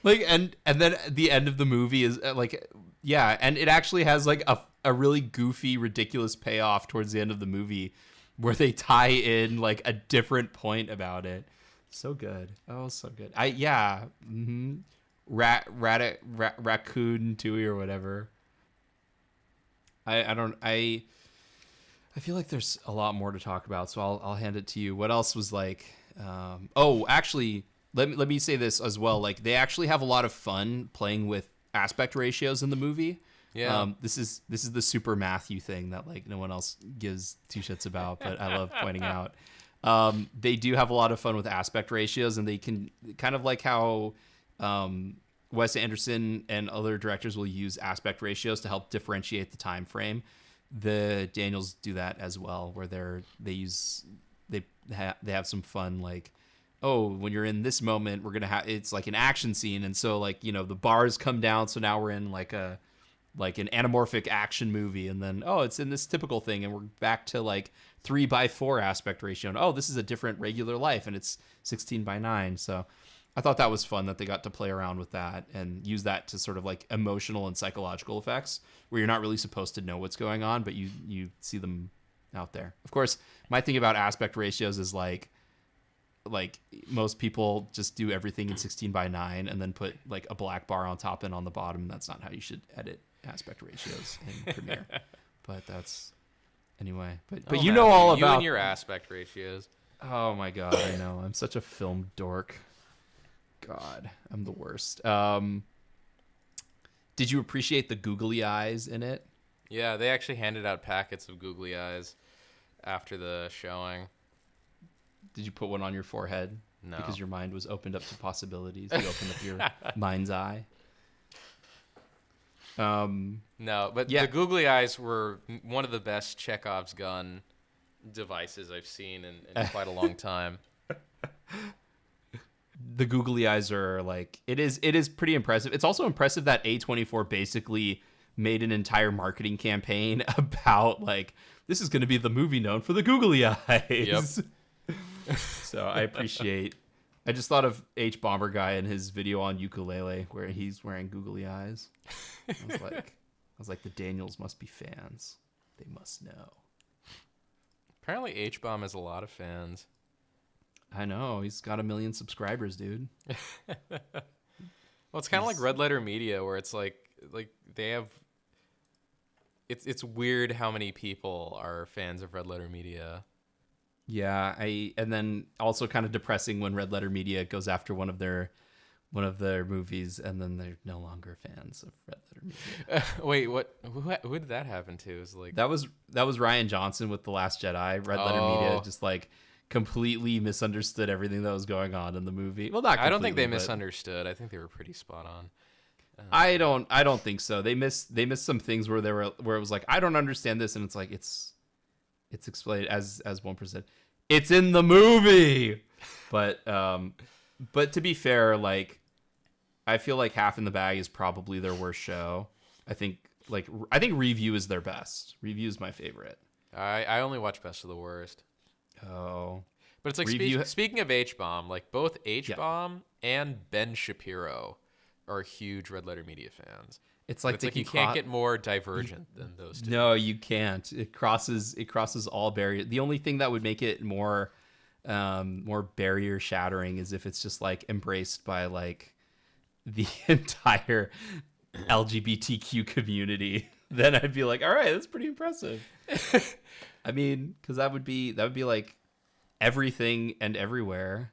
Like, and then the end of the movie is like, yeah, and it actually has like a really goofy, ridiculous payoff towards the end of the movie, where they tie in like a different point about it. So good. Oh, so good. Raccoon Tui or whatever. I feel like there's a lot more to talk about, so I'll hand it to you. What else was like? Actually, let me say this as well. Like, they actually have a lot of fun playing with aspect ratios in the movie. Yeah. This is the super Matthew thing that like no one else gives two shits about, but I love pointing out. They do have a lot of fun with aspect ratios, and they can kind of like how Wes Anderson and other directors will use aspect ratios to help differentiate the time frame. the Daniels do that as well, where they have some fun, like, oh, when you're in this moment, we're gonna have, it's like an action scene, and so like, you know, the bars come down, so now we're in like an anamorphic action movie, and then it's in this typical thing, and we're back to like 3:4 aspect ratio, and this is a different regular life, and it's 16:9. So I thought that was fun that they got to play around with that and use that to sort of like emotional and psychological effects where you're not really supposed to know what's going on, but you see them out there. Of course, my thing about aspect ratios is like most people just do everything in 16:9 and then put like a black bar on top and on the bottom. That's not how you should edit aspect ratios in Premiere. But that's anyway. But you know all about you and your aspect ratios. Oh my god, I know. I'm such a film dork. God, I'm the worst. Did you appreciate the googly eyes in it? Yeah, they actually handed out packets of googly eyes after the showing. Did you put one on your forehead? No. Because your mind was opened up to possibilities. You opened up your mind's eye. No, but the googly eyes were one of the best Chekhov's gun devices I've seen in quite a long time. The googly eyes are like, it is pretty impressive. It's also impressive that A24 basically made an entire marketing campaign about like, this is going to be the movie known for the googly eyes. Yep. So I just thought of H Bomber Guy and his video on ukulele where he's wearing googly eyes. I was like, the Daniels must be fans. They must know. Apparently H-Bomb has a lot of fans. I know. He's got 1 million subscribers, dude. Well, it's kind of like Red Letter Media, where it's like they have. It's weird how many people are fans of Red Letter Media. Yeah, and then also kind of depressing when Red Letter Media goes after one of their movies, and then they're no longer fans of Red Letter Media. Wait, what? Who did that happen to? Is like that was Rian Johnson with The Last Jedi. Red Letter Media just like completely misunderstood everything that was going on in the movie. Well, not completely, I don't think they misunderstood. I think they were pretty spot on. I don't think so. They missed some things where it was like, I don't understand this, and it's like it's explained as 1%. It's in the movie. But to be fair, like I feel like Half in the Bag is probably their worst show. I think Review is their best. Review is my favorite. I only watch Best of the Worst. Oh. But it's like speaking of H-Bomb, like both H-Bomb and Ben Shapiro are huge Red Letter Media fans. It's like you can't get more divergent than those two. No, you can't. It crosses all barriers. The only thing that would make it more barrier shattering is if it's just like embraced by like the entire LGBTQ community. Then I'd be like, all right, that's pretty impressive. I mean, because that would be like everything and everywhere,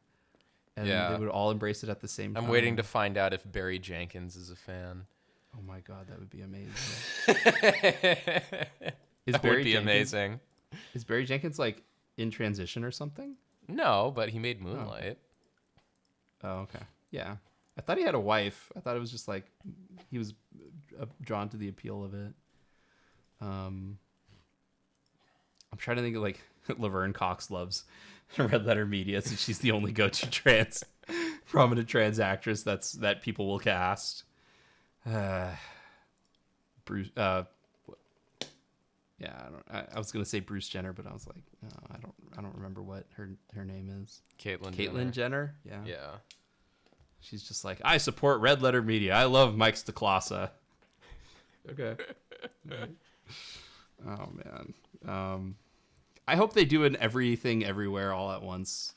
and they would all embrace it at the same time. I'm waiting to find out if Barry Jenkins is a fan. Oh my god, that would be amazing. Amazing. Is Barry Jenkins like in transition or something? No, but he made Moonlight. Oh, okay. Yeah. I thought he had a wife. I thought it was just like he was drawn to the appeal of it. I'm trying to think of like Laverne Cox loves Red Letter Media, since she's the only go-to prominent trans actress that people will cast. Bruce. Yeah, I was gonna say Bruce Jenner, but I was like, no, I don't remember what her name is. Caitlyn Jenner. Yeah. Yeah. She's just like, I support Red Letter Media. I love Mike Stacklasa. Okay. Oh man. I hope they do an Everything Everywhere All at Once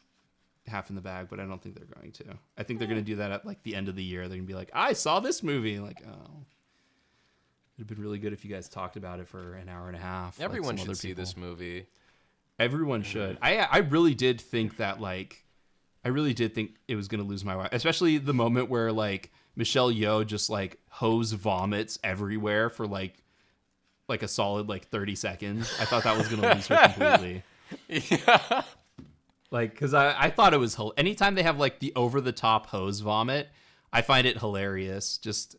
Half in the Bag, but I don't think they're going to. I think they're going to do that at like the end of the year. They're going to be like, I saw this movie. Like, oh, it'd been really good if you guys talked about it for an hour and a half. Everyone should see this movie. Everyone should. I really did think that it was going to lose my mind, especially the moment where like Michelle Yeoh just like hose vomits everywhere for like a solid like 30 seconds. I thought that was going to lose her completely. Yeah. Like, because I thought it was anytime they have like the over the top hose vomit, I find it hilarious. Just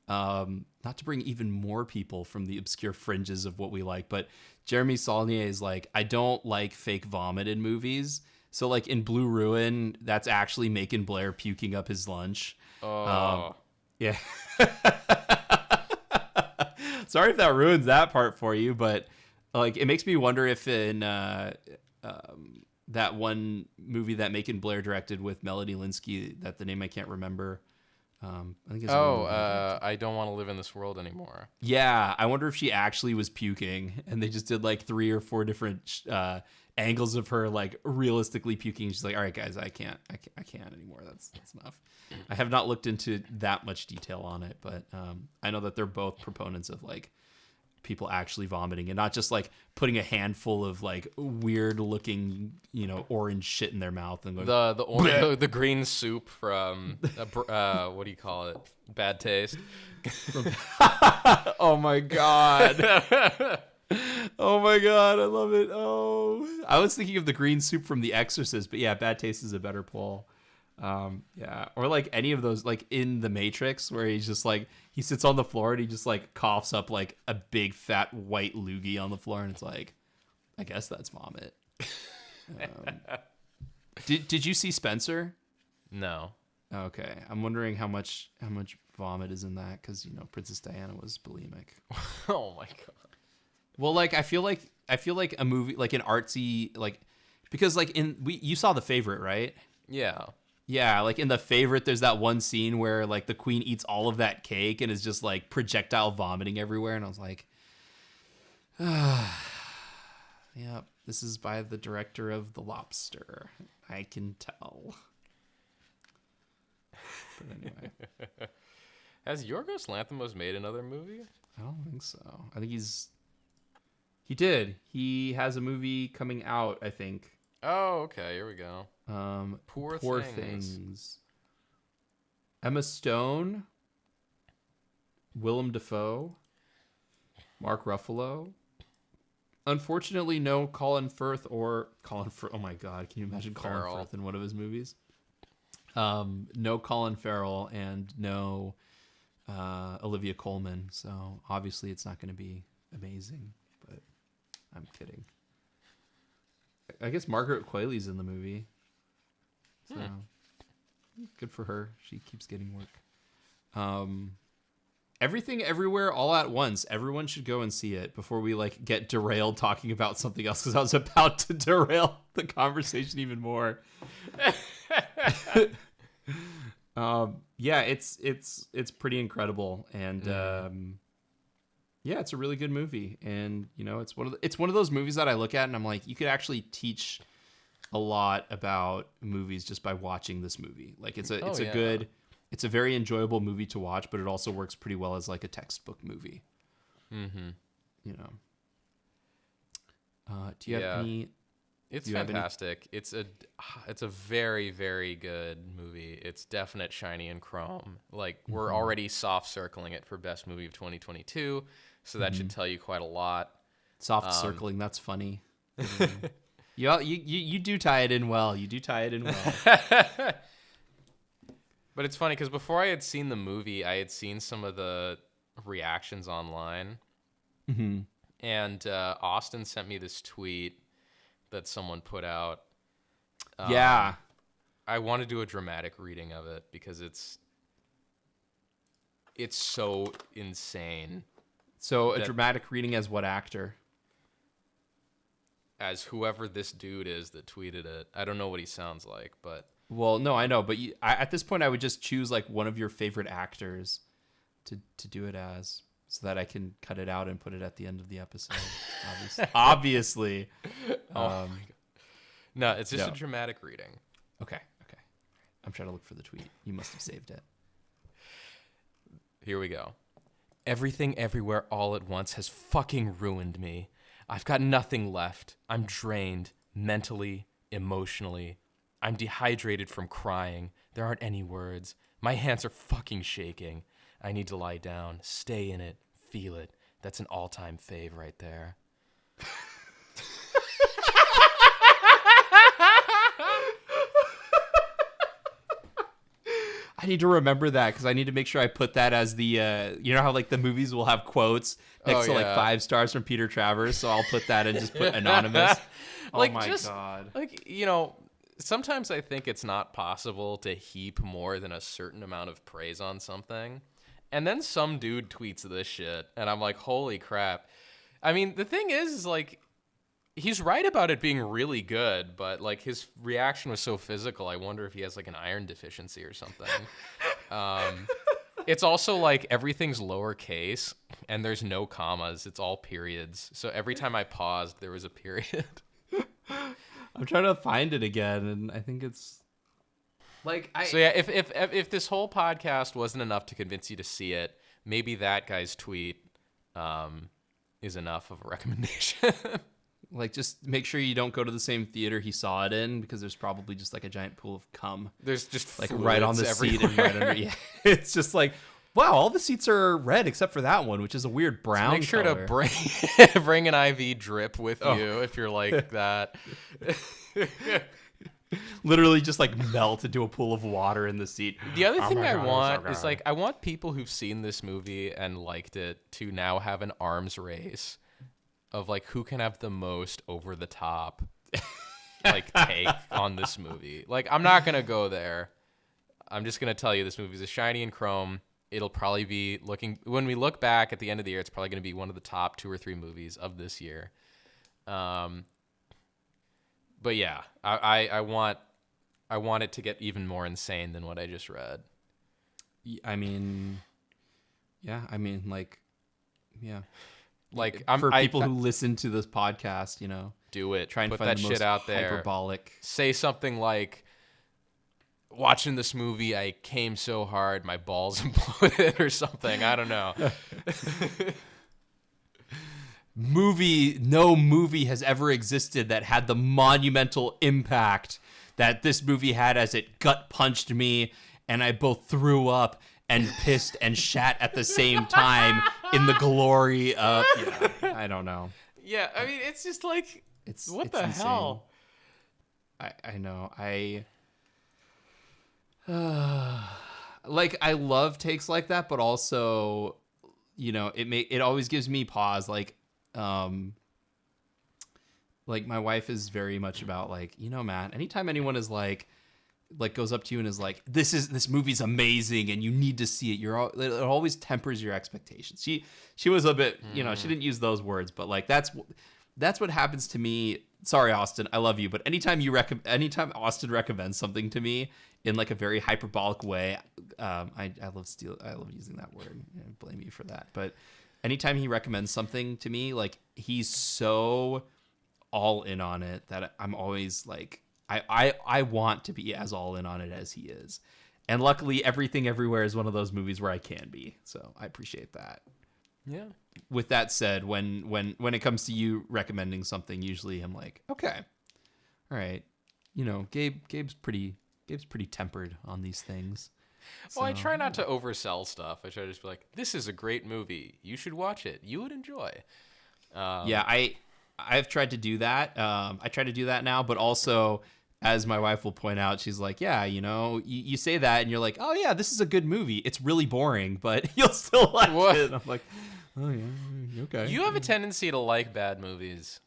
how not to bring even more people from the obscure fringes of what we like, but Jeremy Saulnier is like, I don't like fake vomit in movies. So like in Blue Ruin, that's actually Macon Blair puking up his lunch. Yeah. Sorry if that ruins that part for you, but like it makes me wonder if in that one movie that Macon Blair directed with Melody Linsky, that the name I can't remember. I think it's I Don't Want to Live in This World Anymore. Yeah, I wonder if she actually was puking, and they just did like 3 or 4 different angles of her like realistically puking. She's like, "All right, guys, I can't anymore. That's enough." I have not looked into that much detail on it, but I know that they're both proponents of like people actually vomiting and not just like putting a handful of like weird looking, orange shit in their mouth and going, the green soup from what do you call it? Bad Taste. Oh my god. Oh my god, I love it. Oh, I was thinking of the green soup from The Exorcist, but yeah, Bad Taste is a better pull. Yeah, or like any of those, like in The Matrix, where he's just like he sits on the floor and he just like coughs up like a big fat white loogie on the floor, and it's like, I guess that's vomit. Did you see Spencer? No. Okay, I'm wondering how much vomit is in that, because Princess Diana was bulimic. Oh my god. Well, like I feel like a movie, like an artsy, like, because like you saw The Favorite, right? Yeah. Yeah, like in The Favorite, there's that one scene where like the queen eats all of that cake and is just like projectile vomiting everywhere, and I was like, yeah, this is by the director of The Lobster. I can tell. But anyway. Has Yorgos Lanthimos made another movie? I don't think so. I think he did. He has a movie coming out, I think. Oh, okay. Here we go. Poor Things. Emma Stone, Willem Dafoe, Mark Ruffalo. Unfortunately, no Colin Firth. Oh my god, can you imagine Colin Firth in one of his movies? No Colin Farrell and no Olivia Colman. So obviously, it's not going to be amazing. But I'm kidding. I guess Margaret Qualley's in the movie. So good for her. She keeps getting work. Everything Everywhere All at Once. Everyone should go and see it before we like get derailed talking about something else, because I was about to derail the conversation even more. Yeah, it's pretty incredible, and yeah, it's a really good movie, and it's one of those movies that I look at and I'm like, you could actually teach a lot about movies just by watching this movie. Like it's a very enjoyable movie to watch, but it also works pretty well as like a textbook movie. Mm-hmm. Do you have any? It's fantastic. It's a very, very good movie. It's definite shiny and chrome. Like we're already soft circling it for best movie of 2022. So that should tell you quite a lot. Soft circling, that's funny. You do tie it in well. But it's funny because before I had seen the movie, I had seen some of the reactions online. Mm-hmm. And Austin sent me this tweet that someone put out. Yeah. I want to do a dramatic reading of it because it's so insane. So a dramatic reading as what actor? As whoever this dude is that tweeted it. I don't know what he sounds like, but... Well, no, I know. But at this point, I would just choose like one of your favorite actors to do it as, so that I can cut it out and put it at the end of the episode. Obviously. Oh my God. No, it's just a dramatic reading. Okay. I'm trying to look for the tweet. You must have saved it. Here we go. Everything Everywhere All at Once has fucking ruined me. I've got nothing left. I'm drained mentally, emotionally. I'm dehydrated from crying. There aren't any words. My hands are fucking shaking. I need to lie down, stay in it, feel it. That's an all-time fave right there. I need to remember that because I need to make sure I put that as the you know how like the movies will have quotes next to like 5 stars from Peter Travers, so I'll put that and just put anonymous. Like, oh my just, god. Like, sometimes I think it's not possible to heap more than a certain amount of praise on something. And then some dude tweets this shit, and I'm like, holy crap. I mean, the thing is like, he's right about it being really good, but like his reaction was so physical. I wonder if he has like an iron deficiency or something. It's also like everything's lowercase and there's no commas. It's all periods. So every time I paused, there was a period. I'm trying to find it again, and I think it's like So yeah, if this whole podcast wasn't enough to convince you to see it, maybe that guy's tweet is enough of a recommendation. Like, just make sure you don't go to the same theater he saw it in, because there's probably just like a giant pool of cum. There's just like right on the everywhere. seat and right under. Yeah, it's just like, wow, all the seats are red except for that one, which is a weird brown. So make sure color. to bring an IV drip with you if you're like that. Literally just like melt into a pool of water in the seat. The other thing I God, want is like, I want people who've seen this movie and liked it to now have an arms race of like who can have the most over the top like take on this movie. Like, I'm not gonna go there. I'm just gonna tell you this movie is a shiny and chrome. It'll probably be when we look back at the end of the year, it's probably gonna be one of the top 2 or 3 movies of this year. But yeah, I want it to get even more insane than what I just read. I mean, yeah, like, yeah. Like, for people who listen to this podcast, do it. Try and Put find that the shit most out there. hyperbolic. Say something like, watching this movie, I came so hard, my balls imploded or something. I don't know. No movie has ever existed that had the monumental impact that this movie had, as it gut punched me and I both threw up and pissed and shat at the same time in the glory of, I don't know. Yeah, I mean, it's just like, what it's the insane. hell? I know. Like, I love takes like that, but also, it always gives me pause. Like my wife is very much about like, Matt, anytime anyone is like goes up to you and is like, this movie's amazing and you need to see it, it always tempers your expectations. She was a bit, she didn't use those words, but like that's what happens to me. Sorry, Austin, I love you, but anytime Austin recommends something to me in like a very hyperbolic way, I love using that word. I blame you for that. But anytime he recommends something to me, like, he's so all in on it that I'm always like, I want to be as all in on it as he is. And luckily, Everything Everywhere is one of those movies where I can be. So I appreciate that. Yeah. With that said, when it comes to you recommending something, usually I'm like, okay, all right, Gabe's pretty tempered on these things. Well, I try not to oversell stuff. I try to just be like, this is a great movie. You should watch it. You would enjoy. Yeah, I've tried to do that. I try to do that now, but also, as my wife will point out, she's like, yeah, you say that and you're like, oh yeah, this is a good movie. It's really boring, but you'll still like it. And I'm like, oh yeah, okay. You have a tendency to like bad movies.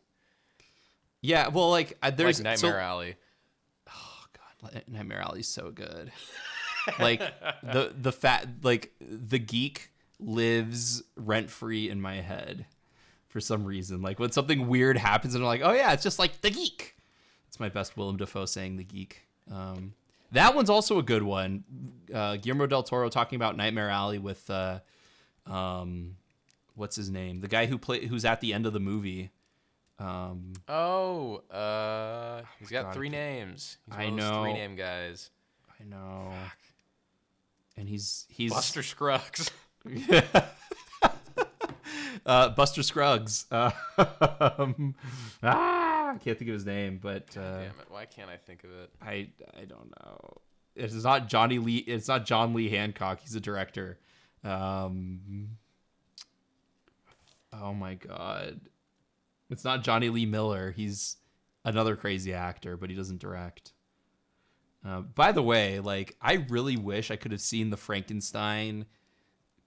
Yeah, well, like there's like Nightmare Alley. Oh god, Nightmare Alley's so good. Like the geek lives rent free in my head for some reason. Like, when something weird happens and I'm like, oh yeah, it's just like the geek. It's my best Willem Dafoe saying the geek. That one's also a good one. Guillermo del Toro talking about Nightmare Alley with what's his name? The guy who's at the end of the movie. He's got 3 names. He's one of those 3-name guys. I know. And he's Buster Scruggs. Buster Scruggs. I can't think of his name, but damn it! Why can't I think of it? I don't know. It's not Johnny Lee. It's not John Lee Hancock. He's a director. Oh my god! It's not Johnny Lee Miller. He's another crazy actor, but he doesn't direct. By the way, like, I really wish I could have seen the Frankenstein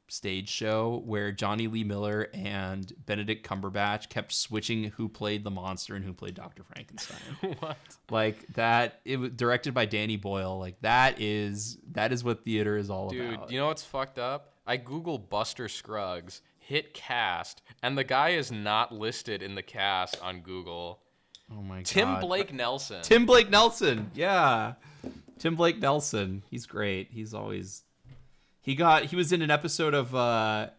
stage show where Johnny Lee Miller and Benedict Cumberbatch kept switching who played the monster and who played Dr. Frankenstein. What? Like that, it was directed by Danny Boyle. Like that is what theater is all about. Dude, you know what's fucked up? I Google Buster Scruggs, hit cast, and the guy is not listed in the cast on Google. Oh my god. Tim Blake Nelson. Tim Blake Nelson. Yeah. Tim Blake Nelson. He's great. He's always he was in an episode of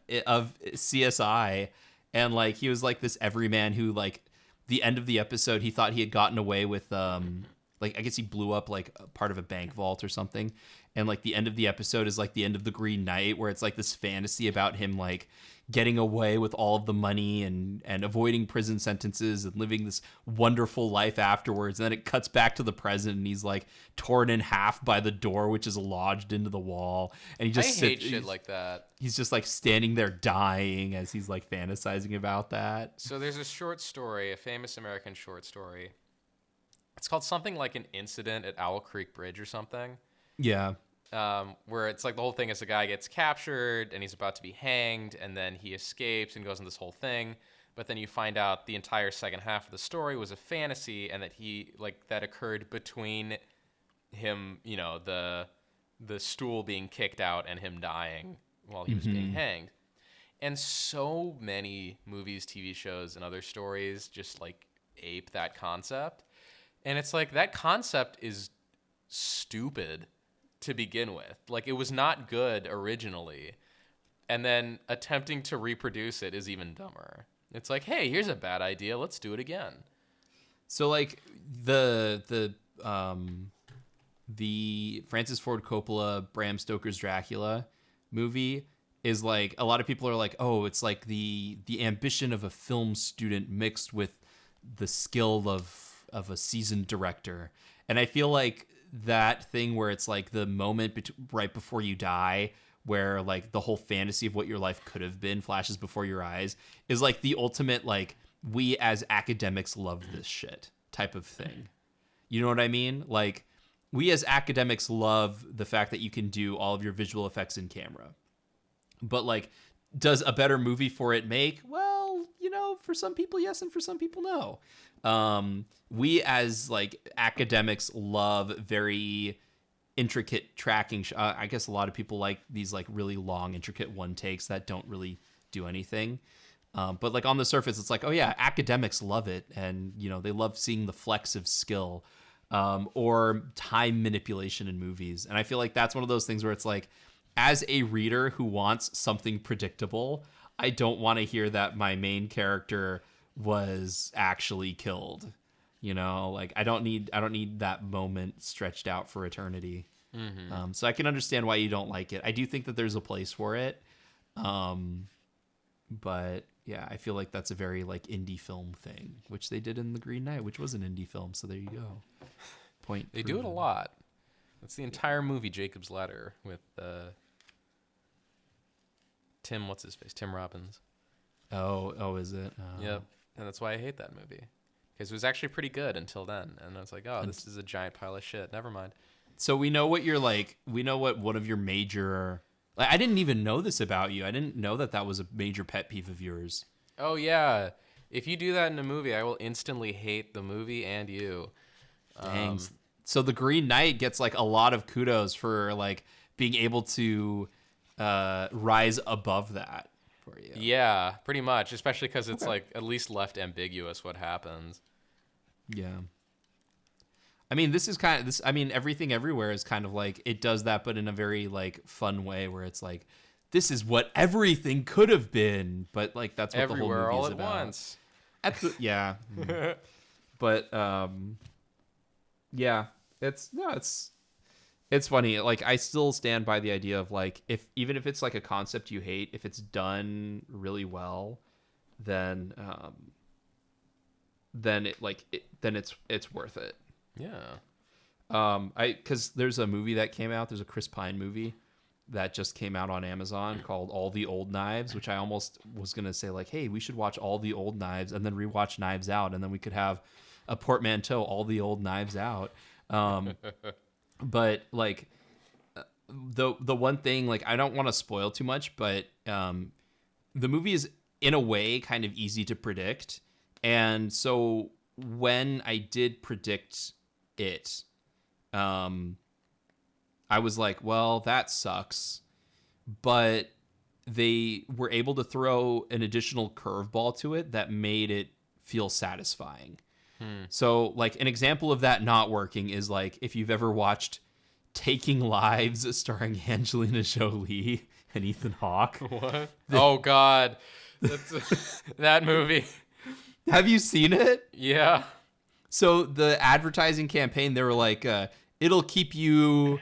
CSI, and like he was like this everyman who, like, the end of the episode he thought he had gotten away with like, I guess he blew up like a part of a bank vault or something, and like the end of the episode is like the end of the Green Knight, where it's like this fantasy about him like getting away with all of the money and avoiding prison sentences and living this wonderful life afterwards. And then it cuts back to the present, and he's like torn in half by the door, which is lodged into the wall. And he just hate shit like that. He's just like standing there dying as he's like fantasizing about that. So there's a short story, a famous American short story. It's called something like An Incident at Owl Creek Bridge or something. Yeah. Where it's like the whole thing is a guy gets captured and he's about to be hanged, and then he escapes and goes on this whole thing. But then you find out the entire second half of the story was a fantasy, and that that occurred between him, you know, the stool being kicked out and him dying while he was being hanged. And so many movies, TV shows, and other stories just like ape that concept. And it's like, that concept is stupid to begin with. Like, it was not good originally, and then attempting to reproduce it is even dumber. It's like, hey, here's a bad idea, let's do it again. So like the Francis Ford Coppola, Bram Stoker's Dracula movie is like, a lot of people are like, oh, it's like the ambition of a film student mixed with the skill of a seasoned director. And I feel like that thing where it's like the moment right before you die, where like the whole fantasy of what your life could have been flashes before your eyes, is like the ultimate, like, we as academics love this shit type of thing. You know what I mean? Like, we as academics love the fact that you can do all of your visual effects in camera. But like, does a better movie for it make? Well, you know, for some people yes, and for some people no. We as like academics love very intricate tracking. I guess a lot of people like these like really long, intricate one takes that don't really do anything. But like on the surface, it's like, oh yeah, academics love it, and you know, they love seeing the flex of skill, or time manipulation in movies. And I feel like that's one of those things where it's like, as a reader who wants something predictable, I don't want to hear that my main character was actually killed. You know, like I don't need that moment stretched out for eternity. Mm-hmm. So I can understand why you don't like it. I do think that there's a place for it. But yeah, I feel like that's a very like indie film thing, which they did in The Green Knight, which was an indie film. So there you go. Point. They do it a lot. That's the entire movie, Jacob's Ladder, with Tim, what's his face? Tim Robbins. Oh, is it? Yep. And that's why I hate that movie. Because it was actually pretty good until then. And I was like, oh, this is a giant pile of shit. Never mind. So we know what you're like. We know what one of your major... Like, I didn't even know this about you. I didn't know that was a major pet peeve of yours. Oh, yeah. If you do that in a movie, I will instantly hate the movie and you. Dang. So The Green Knight gets like a lot of kudos for like being able to rise above that for you. Yeah, pretty much. Especially because it's like at least left ambiguous what happens. Yeah. I mean, this is kind of this. I mean, Everything Everywhere is kind of like it does that, but in a very like fun way, where it's like, this is what everything could have been, but like that's what Everywhere, the whole movie all is at about. once. Yeah. But yeah, it's funny. Like, I still stand by the idea of like, even if it's like a concept you hate, if it's done really well, then it's worth it. Yeah. Because there's a movie that came out. There's a Chris Pine movie that just came out on Amazon called All the Old Knives, which I almost was gonna say like, hey, we should watch All the Old Knives and then rewatch Knives Out, and then we could have a portmanteau, All the Old Knives Out. But like the one thing, like I don't want to spoil too much, but the movie is in a way kind of easy to predict. And so when I did predict it, I was like, well, that sucks. But they were able to throw an additional curveball to it that made it feel satisfying. So like an example of that not working is like if you've ever watched Taking Lives starring Angelina Jolie and Ethan Hawke. What? Oh God, that's that movie. Have you seen it? Yeah. So the advertising campaign, they were like, it'll keep you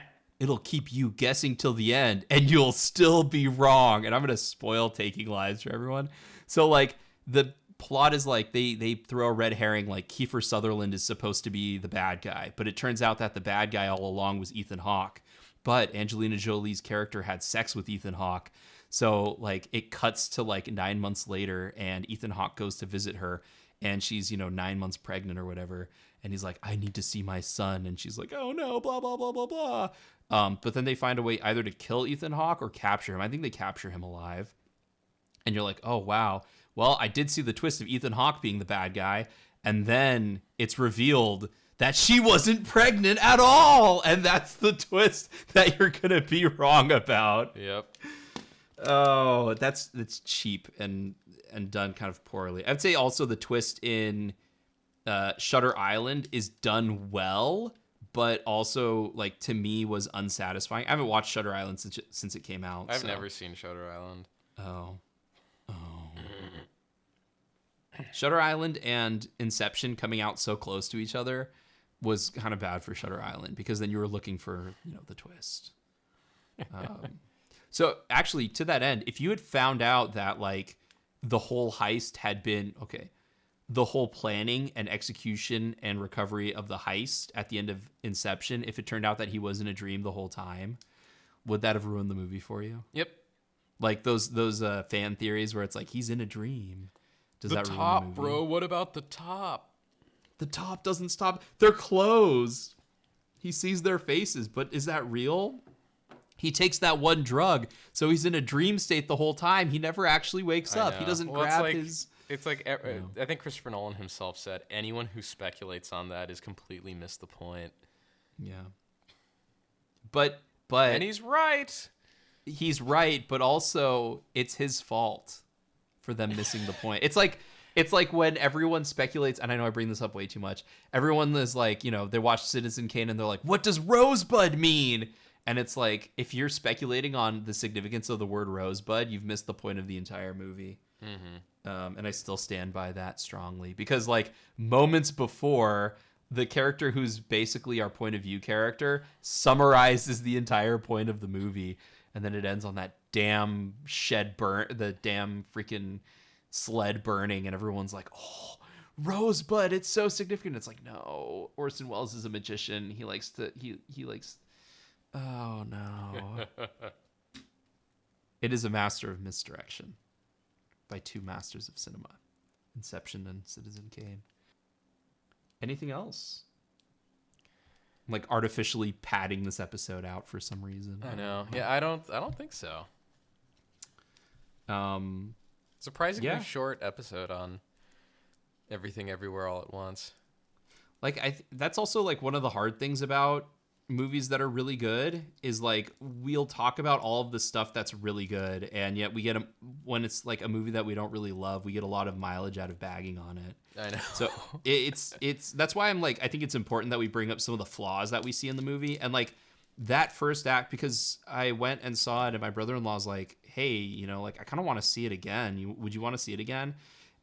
guessing till the end and you'll still be wrong. And I'm going to spoil Taking Lives for everyone. So like the plot is like they throw a red herring, like Kiefer Sutherland is supposed to be the bad guy, but it turns out that the bad guy all along was Ethan Hawke. But Angelina Jolie's character had sex with Ethan Hawke. So like it cuts to like 9 months later and Ethan Hawke goes to visit her and she's, 9 months pregnant or whatever. And he's like, I need to see my son. And she's like, oh no, blah, blah, blah, blah, blah. But then they find a way either to kill Ethan Hawke or capture him. I think they capture him alive. And you're like, oh, wow. Well, I did see the twist of Ethan Hawke being the bad guy. And then it's revealed that she wasn't pregnant at all. And that's the twist that you're going to be wrong about. Yep. Oh, that's cheap and done kind of poorly. I'd say also the twist in Shutter Island is done well, but also like to me was unsatisfying. I haven't watched Shutter Island since it came out. I've never seen Shutter Island. Oh. Shutter Island and Inception coming out so close to each other was kind of bad for Shutter Island because then you were looking for the twist. So actually, to that end, if you had found out that like the whole heist had been the whole planning and execution and recovery of the heist at the end of Inception, if it turned out that he was in a dream the whole time, would that have ruined the movie for you? Yep. Like those fan theories where it's like he's in a dream. Does the that ruin top, the movie? bro. What about the top? The top doesn't stop. They're closed. He sees their faces, but is that real? He takes that one drug, so he's in a dream state the whole time. He never actually wakes up. He doesn't grab his... It's like, I think Christopher Nolan himself said, anyone who speculates on that has completely missed the point. Yeah. But... And he's right. He's right, but also it's his fault for them missing the point. It's like when everyone speculates, and I know I bring this up way too much. Everyone is like, they watch Citizen Kane and they're like, what does rosebud mean? And it's like, if you're speculating on the significance of the word rosebud, you've missed the point of the entire movie. Mm-hmm. And I still stand by that strongly because like moments before, the character who's basically our point of view character summarizes the entire point of the movie. And then it ends on that damn the damn freaking sled burning. And everyone's like, oh, Rosebud, it's so significant. It's like, no, Orson Welles is a magician. He likes, oh no. It is a master of misdirection by two masters of cinema, Inception and Citizen Kane. Anything else? I'm like artificially padding this episode out for some reason. I know. Yeah, I don't think so. Surprisingly short episode on Everything Everywhere All at Once. Like that's also like one of the hard things about movies that are really good is like we'll talk about all of the stuff that's really good, and yet we get when it's like a movie that we don't really love, we get a lot of mileage out of bagging on it. I know. So it's that's why I'm like, I think it's important that we bring up some of the flaws that we see in the movie. And like that first act, because I went and saw it and my brother-in-law's like, hey, like I kind of want to see it again. Would you want to see it again?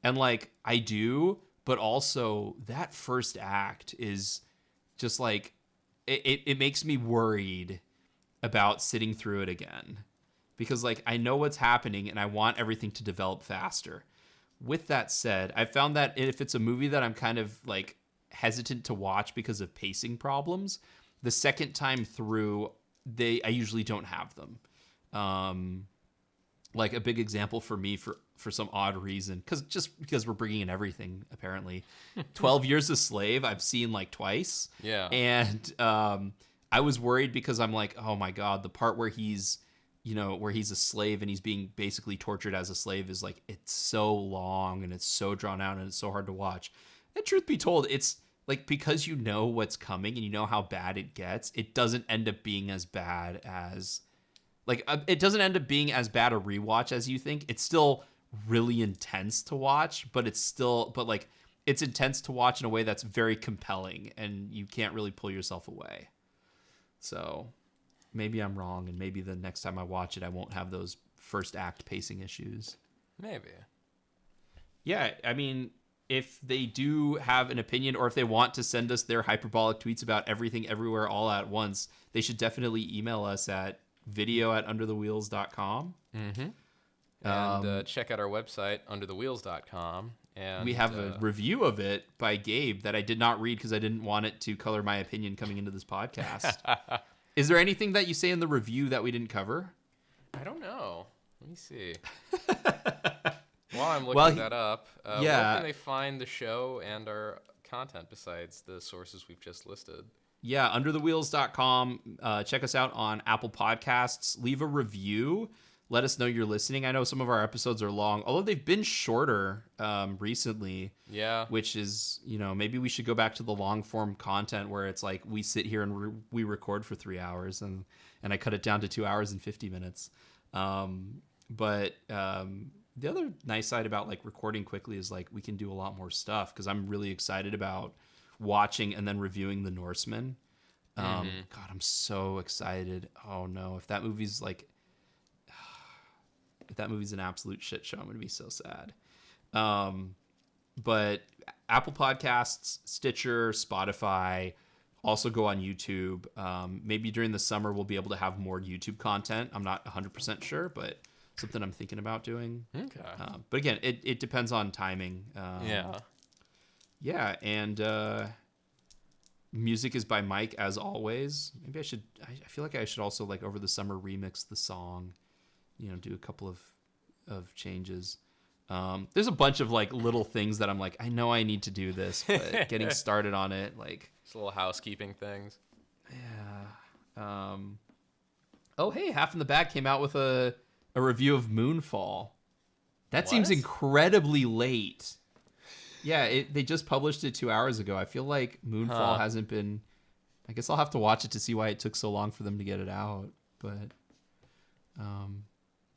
And like I do, but also that first act is just like, it makes me worried about sitting through it again because like I know what's happening and I want everything to develop faster. With that said, I found that if it's a movie that I'm kind of like hesitant to watch because of pacing problems, the second time through, I usually don't have them. Like a big example for me for some odd reason, because we're bringing in everything apparently. 12 Years a Slave I've seen like twice. Yeah. And I was worried because I'm like, oh my God, the part where he's a slave and he's being basically tortured as a slave is like, it's so long and it's so drawn out and it's so hard to watch. And truth be told, it's like, because you know what's coming and you know how bad it gets, it doesn't end up being as bad as it doesn't end up being as bad a rewatch as you think. It's still really intense to watch, but it's intense to watch in a way that's very compelling and you can't really pull yourself away. So maybe I'm wrong, and maybe the next time I watch it, I won't have those first act pacing issues. Maybe. Yeah, I mean, if they do have an opinion or if they want to send us their hyperbolic tweets about everything everywhere all at once, they should definitely email us at video@underthewheels.com. Mm-hmm. And check out our website, underthewheels.com. And we have a review of it by Gabe that I did not read because I didn't want it to color my opinion coming into this podcast. Is there anything that you say in the review that we didn't cover? I don't know. Let me see. While I'm looking that up, where can they find the show and our content besides the sources we've just listed? Yeah, underthewheels.com. Check us out on Apple Podcasts. Leave a review. Let us know you're listening. I know some of our episodes are long, although they've been shorter recently. Yeah. Which is, maybe we should go back to the long form content where it's like we sit here and we record for 3 hours and I cut it down to 2 hours and 50 minutes. But the other nice side about like recording quickly is like we can do a lot more stuff because I'm really excited about watching and then reviewing The Norseman. God, I'm so excited. Oh no, if that movie's an absolute shit show, I'm gonna be so sad. But Apple Podcasts, Stitcher, Spotify, also go on YouTube. Maybe during the summer we'll be able to have more YouTube content. I'm not 100% sure, but something I'm thinking about doing. Okay. But again, it depends on timing. Yeah, and music is by Mike as always. Maybe I feel like I should also like over the summer remix the song, do a couple of changes. There's a bunch of like little things that I'm like, I know I need to do this, but getting started on it, like just little housekeeping things. Yeah. Oh, hey, Half in the Bag came out with a review of Moonfall. That seems incredibly late. Yeah, they just published it 2 hours ago. I feel like Moonfall hasn't been... I guess I'll have to watch it to see why it took so long for them to get it out. But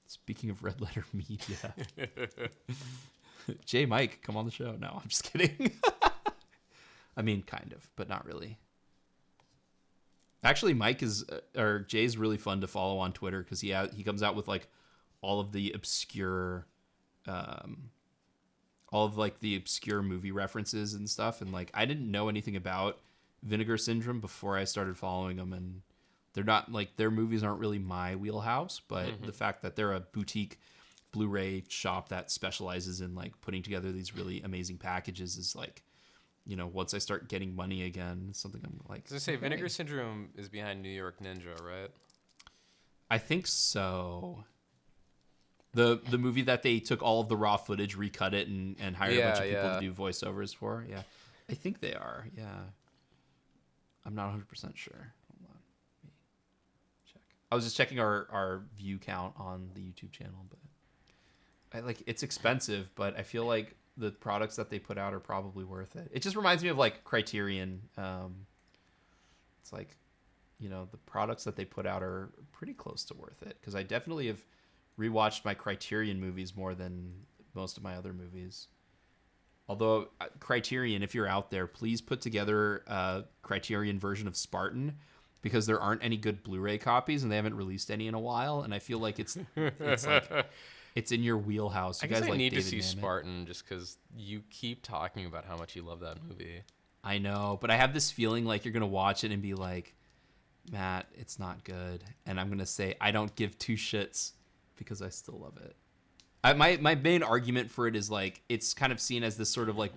speaking of Red Letter Media... Jay Mike, come on the show. No, I'm just kidding. I mean, kind of, but not really. Actually, Jay's really fun to follow on Twitter because he comes out with like all of the obscure... all of like the obscure movie references and stuff. And like, I didn't know anything about Vinegar Syndrome before I started following them. And they're not like, their movies aren't really my wheelhouse, but the fact that they're a boutique Blu-ray shop that specializes in like putting together these really amazing packages is like, once I start getting money again, something I'm like, As I say, Vinegar Syndrome is behind New York Ninja, right? I think so. The movie that they took all of the raw footage, recut it, and hired a bunch of people to do voiceovers for. Yeah, I think they are. Yeah, I'm not 100% sure. Hold on, let me check. I was just checking our view count on the YouTube channel, but it's expensive, but I feel like the products that they put out are probably worth it. It just reminds me of like Criterion. It's like, the products that they put out are pretty close to worth it because I definitely have rewatched my Criterion movies more than most of my other movies. Although Criterion, if you're out there, please put together a Criterion version of Spartan because there aren't any good Blu-ray copies and they haven't released any in a while. And I feel like it's like it's in your wheelhouse. I guess I need David to see Mamet. Spartan just because you keep talking about how much you love that movie. I know, but I have this feeling like you're gonna watch it and be like, Matt, it's not good, and I'm gonna say I don't give two shits. Because I still love it. My main argument for it is like it's kind of seen as this sort of like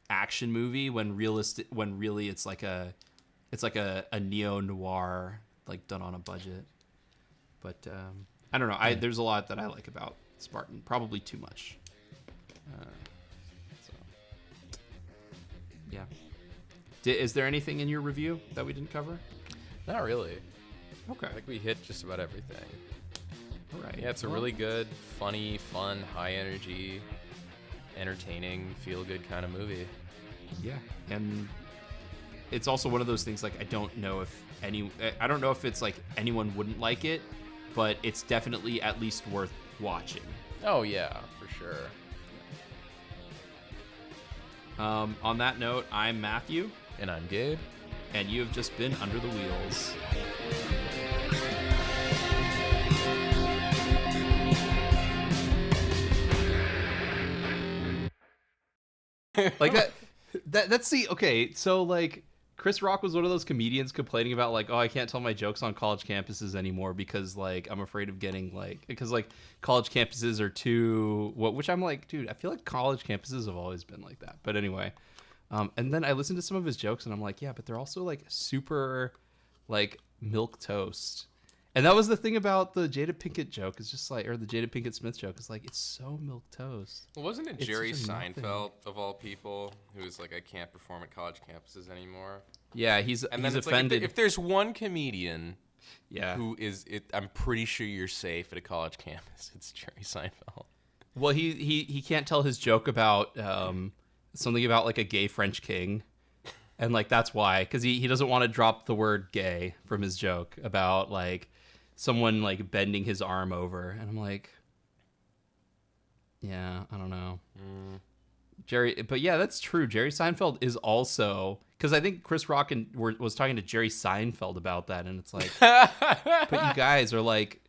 action movie when really it's like a neo noir like done on a budget. But I don't know. There's a lot that I like about Spartan. Probably too much. So yeah. Is there anything in your review that we didn't cover? Not really. Okay. I think we hit just about everything. All right. Yeah, it's a really good, funny, fun, high energy, entertaining, feel good kind of movie. Yeah, and it's also one of those things like I don't know if it's like anyone wouldn't like it, but it's definitely at least worth watching. Oh yeah, for sure. On that note, I'm Matthew, And I'm Gabe. and you have just been Under the Wheels. Like that's the okay. So like Chris Rock was one of those comedians complaining about like, oh, I can't tell my jokes on college campuses anymore because like I'm afraid of getting because college campuses are too which I'm like, dude, I feel like college campuses have always been like that. But anyway, and then I listened to some of his jokes and I'm like, yeah, but they're also like super like milk toast. And that was the thing about the Jada Pinkett joke. It's just like, or the Jada Pinkett Smith joke. It's like, it's so milk toast. Well, wasn't it It's Jerry such a nothing. Seinfeld, of all people, who was like, I can't perform at college campuses anymore? Yeah, he's And then it's offended. like, if there's one comedian Yeah. who is, I'm pretty sure you're safe at a college campus, it's Jerry Seinfeld. Well, he can't tell his joke about something about like a gay French king. And like that's why, because he doesn't want to drop the word gay from his joke about like someone like bending his arm over. And I'm like, yeah, I don't know. Jerry, but yeah, that's true. Jerry Seinfeld is also, because I think Chris Rock was talking to Jerry Seinfeld about that. And it's like, but you guys are like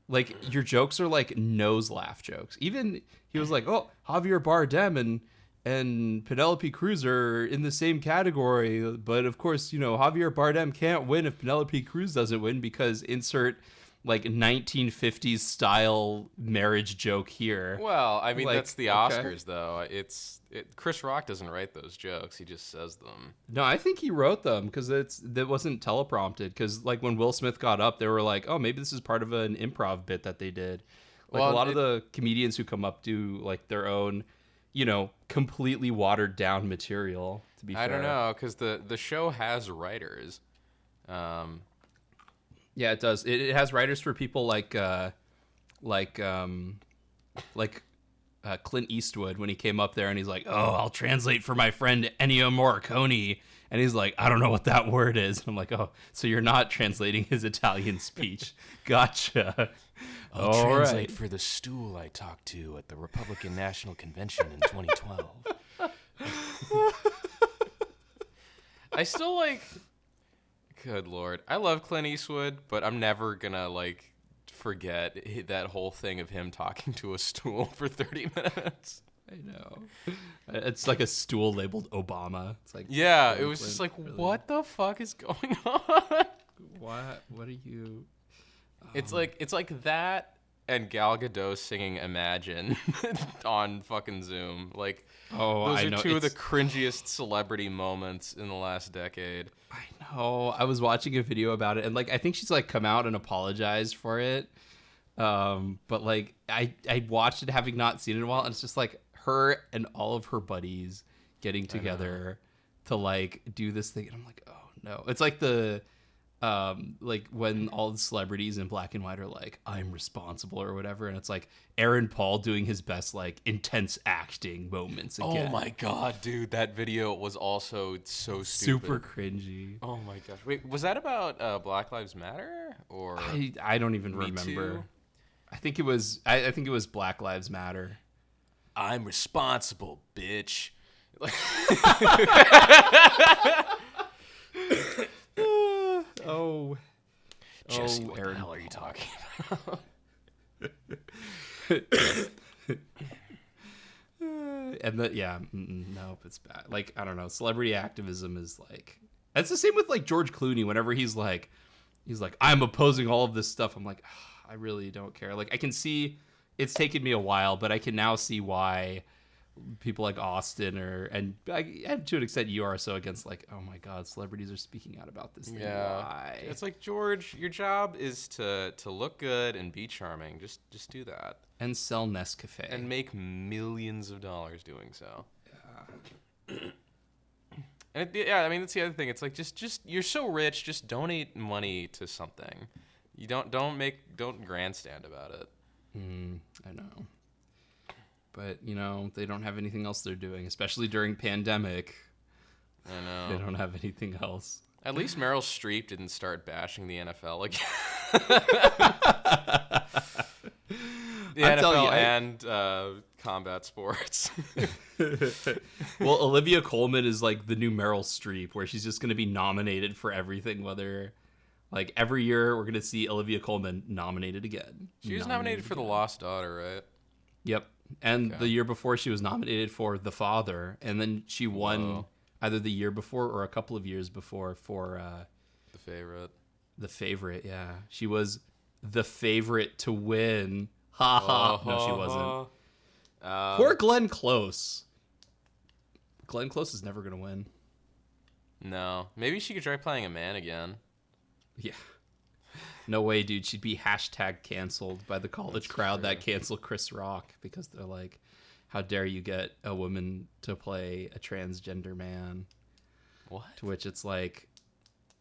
your jokes are like nose laugh jokes. Even he was like, oh, Javier Bardem and Penelope Cruz are in the same category, but of course, you know, Javier Bardem can't win if Penelope Cruz doesn't win because insert like 1950s style marriage joke here. Well, I mean, Like, that's the okay. Oscars, though. Chris Rock doesn't write those jokes; he just says them. No, I think he wrote them because that wasn't teleprompted. Because like when Will Smith got up, they were like, "Oh, maybe this is part of an improv bit that they did." Like Well, a lot of the comedians who come up do like their own, you know, completely watered down material. To be fair, I don't know, because the show has writers. Yeah, it does. It has writers for people like Clint Eastwood when he came up there and he's like, "Oh, I'll translate for my friend Ennio Morricone," and he's like, "I don't know what that word is." And I'm like, "Oh, so you're not translating his Italian speech? Gotcha." I'll All translate right. for the stool I talked to at the Republican National Convention in 2012. I still like. Good Lord, I love Clint Eastwood, but I'm never gonna like forget that whole thing of him talking to a stool for 30 minutes. I know. It's like a stool labeled Obama. It's like, Yeah, really, it was just like, really? what the fuck is going on? What are you? It's like that and Gal Gadot singing Imagine on fucking Zoom. Like, Oh, those I are know. two of the cringiest celebrity moments in the last decade. I know. I was watching a video about it, and like I think she's like come out and apologized for it. But like I watched it having not seen it in a while, and it's just like her and all of her buddies getting together to like do this thing, and I'm like, oh no. It's like the like when all the celebrities in black and white are like, I'm responsible or whatever, and it's like Aaron Paul doing his best like intense acting moments again. Oh my god, dude, that video was also so Super stupid. cringy. Oh my gosh. Wait, was that about Black Lives Matter or I don't even Me remember. Too? I think it was I think it was Black Lives Matter. I'm responsible, bitch. Oh, Jesse, what Aaron the hell are you Paul. talking about? And no, it's bad. Like I don't know, celebrity activism is like it's the same with like George Clooney. Whenever he's like I'm opposing all of this stuff, I'm like I really don't care. Like I can see it's taken me a while, but I can now see why people like Austin and to an extent you are so against like, oh my god, celebrities are speaking out about this thing. Yeah. Why? It's like, George, your job is to look good and be charming. Just do that. And sell Nescafe. And make millions of dollars doing so. Yeah, I mean that's the other thing. It's like just you're so rich, just donate money to something. You don't grandstand about it. I know. But, they don't have anything else they're doing, especially during pandemic. I know. They don't have anything else. At least Meryl Streep didn't start bashing the NFL like the NFL and combat sports. Well, Olivia Colman is like the new Meryl Streep, where she's just going to be nominated for everything, whether like every year we're going to see Olivia Colman nominated again. She was nominated for The Lost Daughter, right? Yep. And the year before she was nominated for The Father, and then she won either the year before or a couple of years before for The Favorite. The Favorite, yeah. She was the favorite to win. Ha ha. No, she wasn't. Poor Glenn Close. Glenn Close is never going to win. No. Maybe she could try playing a man again. Yeah. No way, dude. She'd be hashtag canceled by the college crowd that cancel Chris Rock because they're like, how dare you get a woman to play a transgender man? What? To which it's like,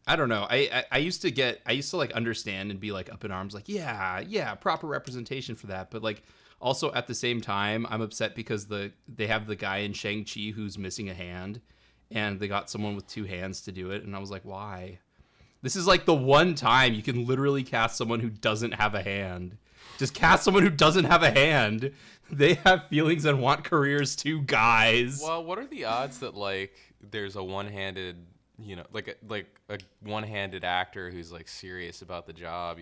I don't know. I used to like understand and be like up in arms, like, yeah, proper representation for that. But like also at the same time, I'm upset because they have the guy in Shang-Chi who's missing a hand and they got someone with two hands to do it. And I was like, why? This is like the one time you can literally cast someone who doesn't have a hand. Just cast someone who doesn't have a hand. They have feelings and want careers too, guys. Well, what are the odds that like there's a one-handed, like a one-handed actor who's like serious about the job,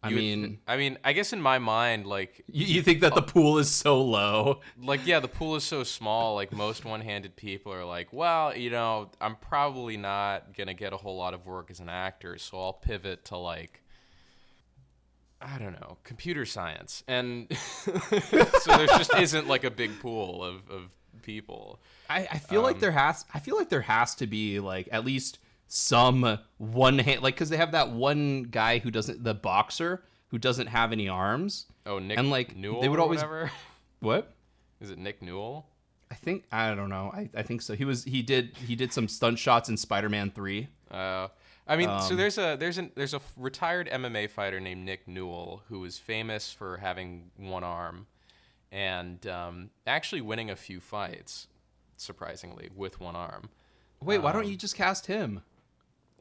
I mean, I guess in my mind, like you think that the pool is so low. Like, yeah, the pool is so small. Like most one-handed people are like, well, I'm probably not gonna get a whole lot of work as an actor, so I'll pivot to like, I don't know, computer science, and so there just isn't like a big pool of people. I feel like there has to be like at least some one hand, like because they have that one guy the boxer who doesn't have any arms. Oh, Nick and like Newell they would always whatever. What? Is it Nick Newell? I don't know. I think so. He did some stunt shots in Spider-Man 3. I mean, so there's a retired MMA fighter named Nick Newell who is famous for having one arm and actually winning a few fights, surprisingly, with one arm. Wait, why don't you just cast him?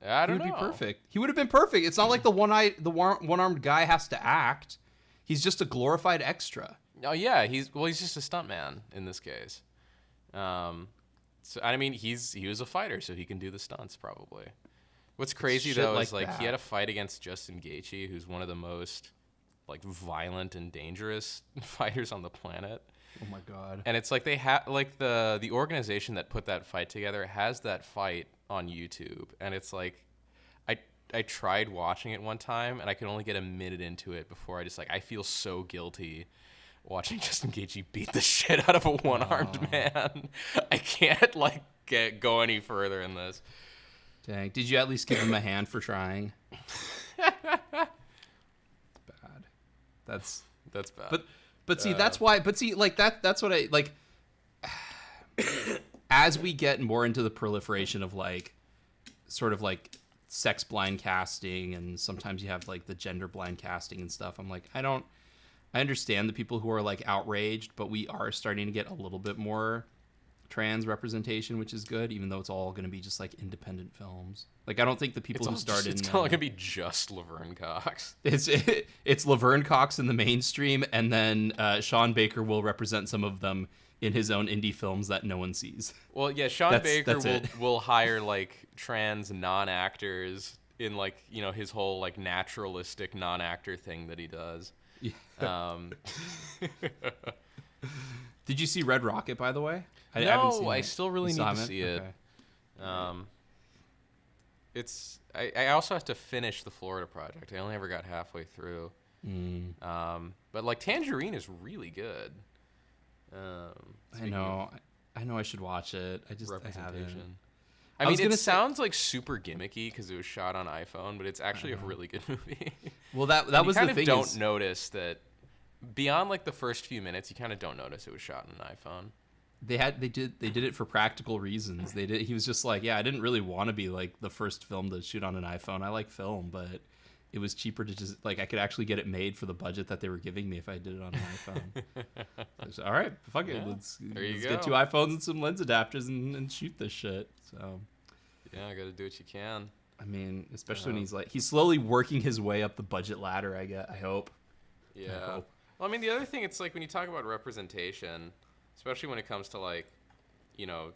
I don't know. He would be perfect. He would have been perfect. It's not like the one-armed guy has to act. He's just a glorified extra. Oh yeah, he's just a stuntman in this case. So I mean, he was a fighter, so he can do the stunts probably. What's crazy though is like he had a fight against Justin Gaethje, who's one of the most like violent and dangerous fighters on the planet. Oh my god! And it's like they have like the organization that put that fight together has that fight on YouTube, and it's like I tried watching it one time, and I could only get a minute into it before I feel so guilty watching Justin Gaethje beat the shit out of a one-armed man. I can't like go any further in this. Dang! Did you at least give him a hand for trying? Bad. That's bad. But see, that's why. But see, like that's what I like. As we get more into the proliferation of like, sort of like sex blind casting, and sometimes you have like the gender blind casting and stuff. I'm like, I understand the people who are like outraged, but we are starting to get a little bit more trans representation, which is good, even though it's all going to be just like independent films. Like, I don't think the people who started it's not going to be just Laverne Cox. It's Laverne Cox in the mainstream, and then Sean Baker will represent some of them in his own indie films that no one sees. Well, yeah, Sean Baker will hire like trans non-actors in like, his whole like naturalistic non-actor thing that he does. Yeah. Did you see Red Rocket, by the way? I still really need to see it. Okay. I also have to finish the Florida Project. I only ever got halfway through. But like Tangerine is really good. I know I should watch it. I haven't. I mean, it sounds like super gimmicky because it was shot on iPhone, but it's actually a really good movie. Well, that was the thing. You kind of don't notice that beyond like the first few minutes. You kind of don't notice it was shot on an iPhone. they did it for practical reasons. He was just like, yeah, I didn't really want to be like the first film to shoot on an iPhone. I like film, but it was cheaper to just like I could actually get it made for the budget that they were giving me if I did it on an iPhone. So I was, all right, fuck it. Let's get 2 iPhones and some lens adapters and shoot this shit. So yeah, I got to do what you can. I mean, especially when he's slowly working his way up the budget ladder. I hope. Yeah. I hope. Well, I mean, the other thing, it's like when you talk about representation, especially when it comes to like, you know,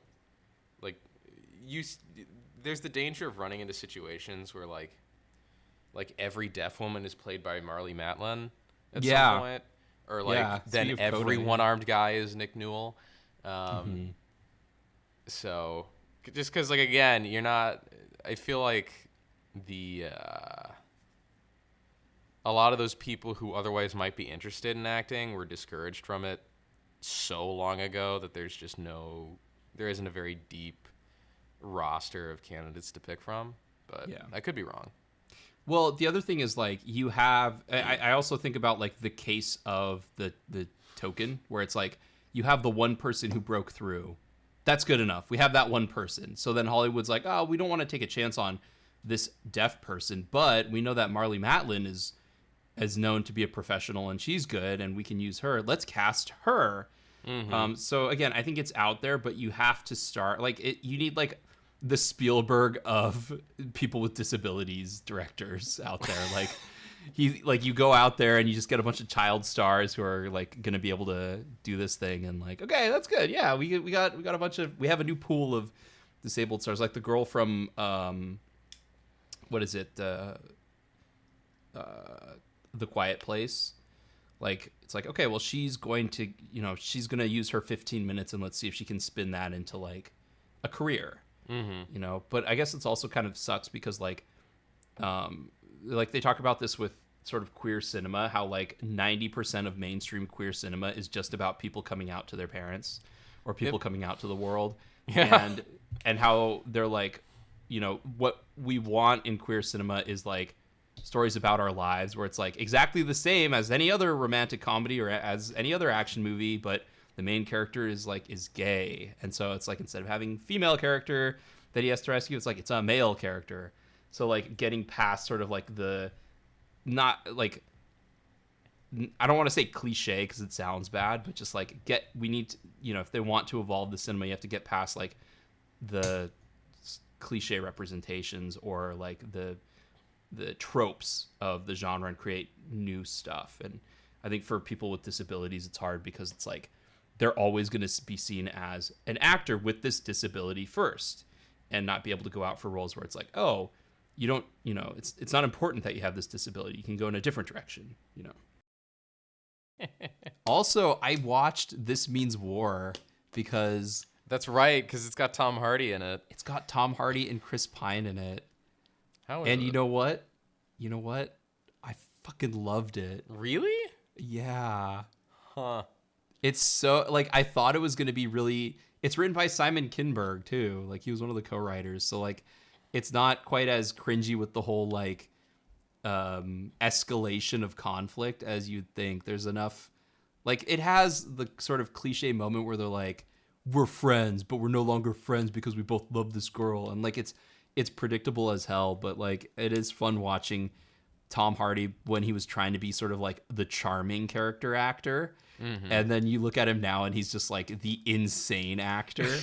like there's the danger of running into situations where like every deaf woman is played by Marlee Matlin at some point, or like then every one-armed guy is Nick Newell. So just because like again, you're not. I feel like a lot of those people who otherwise might be interested in acting were discouraged from it so long ago that there isn't a very deep roster of candidates to pick from. But I could be wrong. Well, the other thing is like you have. I also think about like the case of the Token, where it's like you have the one person who broke through. That's good enough. We have that one person. So then Hollywood's like, oh, we don't want to take a chance on this deaf person, but we know that Marlee Matlin is known to be a professional and she's good, and we can use her. Let's cast her. So again, I think it's out there, but you have to start like it. You need like the Spielberg of people with disabilities directors out there. Like you go out there and you just get a bunch of child stars who are like going to be able to do this thing, and like, okay, that's good. Yeah, we got a bunch of, we have a new pool of disabled stars, like the girl from what is it? The Quiet Place. Like it's like, okay, well she's going to use her 15 minutes and let's see if she can spin that into like a career. You know, but I guess it's also kind of sucks because like they talk about this with sort of queer cinema, how like 90% of mainstream queer cinema is just about people coming out to their parents or people coming out to the world. And how they're like, you know, what we want in queer cinema is like stories about our lives where it's like exactly the same as any other romantic comedy or as any other action movie, but the main character is gay. And so it's like, instead of having female character that he has to rescue, it's like, it's a male character. So like getting past sort of like the, not like, I don't want to say cliche because it sounds bad, but just like we need to, you know, if they want to evolve the cinema, you have to get past like the cliche representations or like the tropes of the genre and create new stuff. And I think for people with disabilities, it's hard because it's like, they're always going to be seen as an actor with this disability first and not be able to go out for roles where it's like, oh, you don't, you know, it's not important that you have this disability. You can go in a different direction, you know. Also, I watched This Means War because... That's right, because it's got Tom Hardy in it. It's got Tom Hardy and Chris Pine in it. How is and it? You know what? I fucking loved it. Really? Yeah. Huh. It's so, like, I thought it was going to be really... It's written by Simon Kinberg, too. Like, he was one of the co-writers. So, like, it's not quite as cringy with the whole, like, escalation of conflict as you'd think. There's enough... Like, it has the sort of cliche moment where they're like, we're friends, but we're no longer friends because we both love this girl. And, like, it's predictable as hell, but, like, it is fun watching Tom Hardy when he was trying to be sort of, like, the charming character actor. Mm-hmm. And then you look at him now and he's just like the insane actor.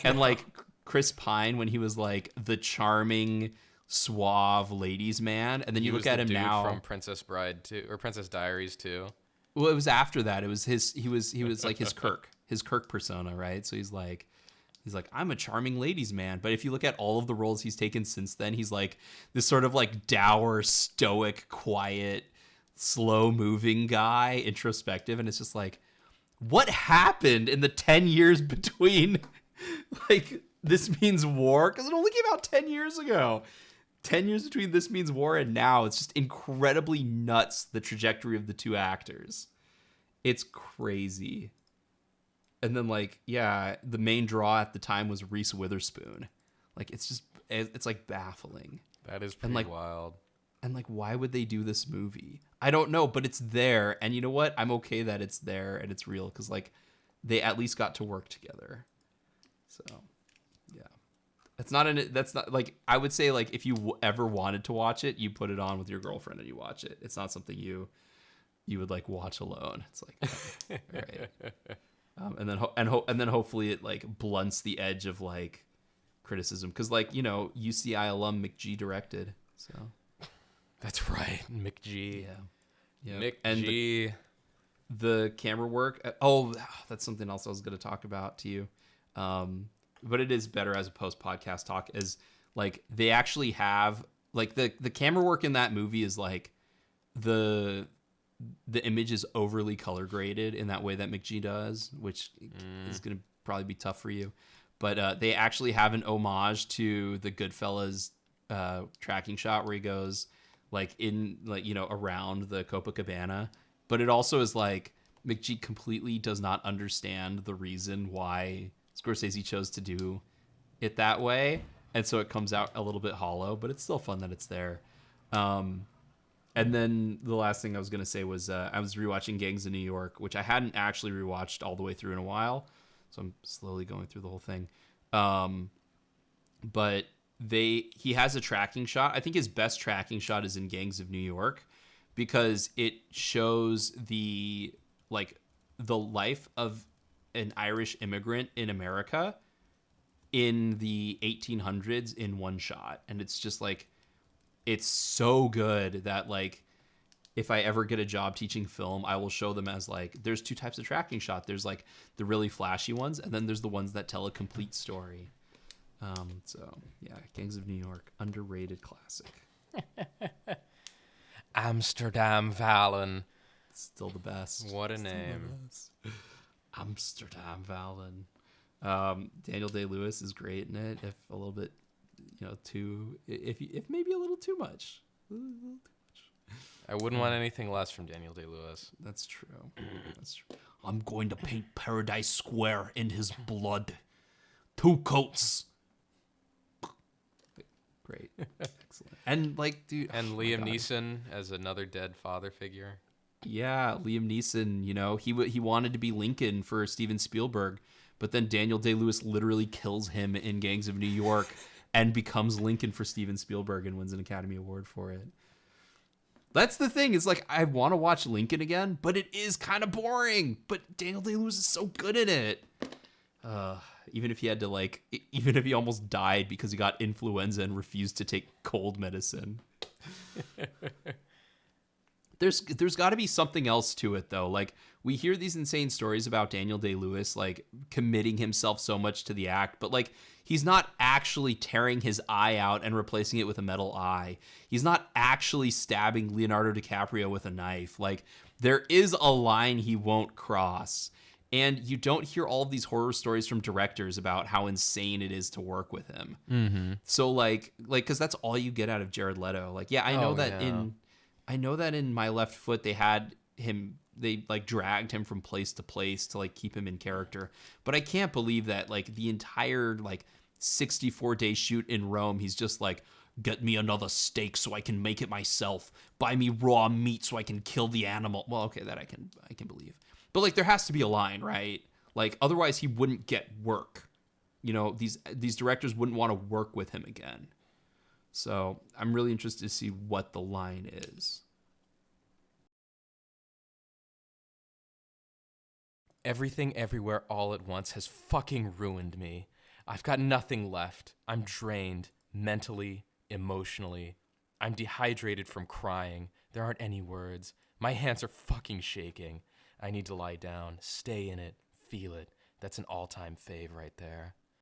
And like Chris Pine when he was like the charming, suave ladies man. And then you look at him now from Princess Bride 2 or Princess Diaries 2. Well, it was after that. It was he was like his Kirk persona, right? So he's like, I'm a charming ladies man. But if you look at all of the roles he's taken since then, he's like this sort of like dour, stoic, quiet, slow moving guy, introspective. And it's just like, what happened in the 10 years between like This Means War? Because it only came out 10 years ago. 10 years between This Means War and now. It's just incredibly nuts, the trajectory of the two actors. It's crazy. And then like, yeah, the main draw at the time was Reese Witherspoon. Like, it's like baffling. That is pretty wild. And like, why would they do this movie? I don't know, but it's there. And you know what? I'm okay that it's there and it's real. Because like, they at least got to work together. So, yeah. That's not like, I would say like if you ever wanted to watch it, you put it on with your girlfriend and you watch it. It's not something you would like watch alone. It's like, oh, all right. And then hopefully it like blunts the edge of like criticism. Cause like, UCI alum McG directed. So That's right. McG. Yeah. McG. And the camera work. That's something else I was going to talk about to you. But it is better as a post-podcast talk, is like they actually have like the camera work in that movie is like the image is overly color graded in that way that McG does, which is going to probably be tough for you. But they actually have an homage to the Goodfellas tracking shot where he goes like in like, around the Copacabana. But it also is like McG completely does not understand the reason why Scorsese chose to do it that way, and so it comes out a little bit hollow, but it's still fun that it's there. And then the last thing I was going to say was I was rewatching Gangs of New York, which I hadn't actually rewatched all the way through in a while, so I'm slowly going through the whole thing. But he has a tracking shot. I think his best tracking shot is in Gangs of New York, because it shows the life of an Irish immigrant in America in the 1800s in one shot. And it's just like, it's so good that like, if I ever get a job teaching film, I will show them as like, there's two types of tracking shot. There's like the really flashy ones, and then there's the ones that tell a complete story. So yeah, Gangs of New York, underrated classic. Amsterdam Valen. Still the best. What a name. Amsterdam Valen. Daniel Day-Lewis is great in it. If a little bit, if maybe a little too much. I wouldn't want anything less from Daniel Day-Lewis. That's true. I'm going to paint Paradise Square in his blood. 2 coats. Great. Excellent. And like, dude. And Liam Neeson as another dead father figure. Yeah, Liam Neeson, he wanted to be Lincoln for Steven Spielberg, but then Daniel Day-Lewis literally kills him in Gangs of New York and becomes Lincoln for Steven Spielberg and wins an Academy Award for it. That's the thing. It's like, I want to watch Lincoln again, but it is kind of boring. But Daniel Day-Lewis is so good at it. Even if he almost died because he got influenza and refused to take cold medicine. There's got to be something else to it, though. Like, we hear these insane stories about Daniel Day-Lewis, like, committing himself so much to the act, but, like, he's not actually tearing his eye out and replacing it with a metal eye. He's not actually stabbing Leonardo DiCaprio with a knife. Like, there is a line he won't cross. And you don't hear all of these horror stories from directors about how insane it is to work with him. Mm-hmm. So, like, because that's all you get out of Jared Leto. Like, yeah, I know that in My Left Foot they like dragged him from place to place to like keep him in character. But I can't believe that like the entire like 64-day shoot in Rome, he's just like, get me another steak so I can make it myself. Buy me raw meat so I can kill the animal. Well, okay, that I can believe. But like there has to be a line, right? Like otherwise he wouldn't get work. These directors wouldn't want to work with him again. So I'm really interested to see what the line is. Everything Everywhere All at Once has fucking ruined me. I've got nothing left. I'm drained, mentally, emotionally. I'm dehydrated from crying. There aren't any words. My hands are fucking shaking. I need to lie down, stay in it, feel it. That's an all-time fave right there.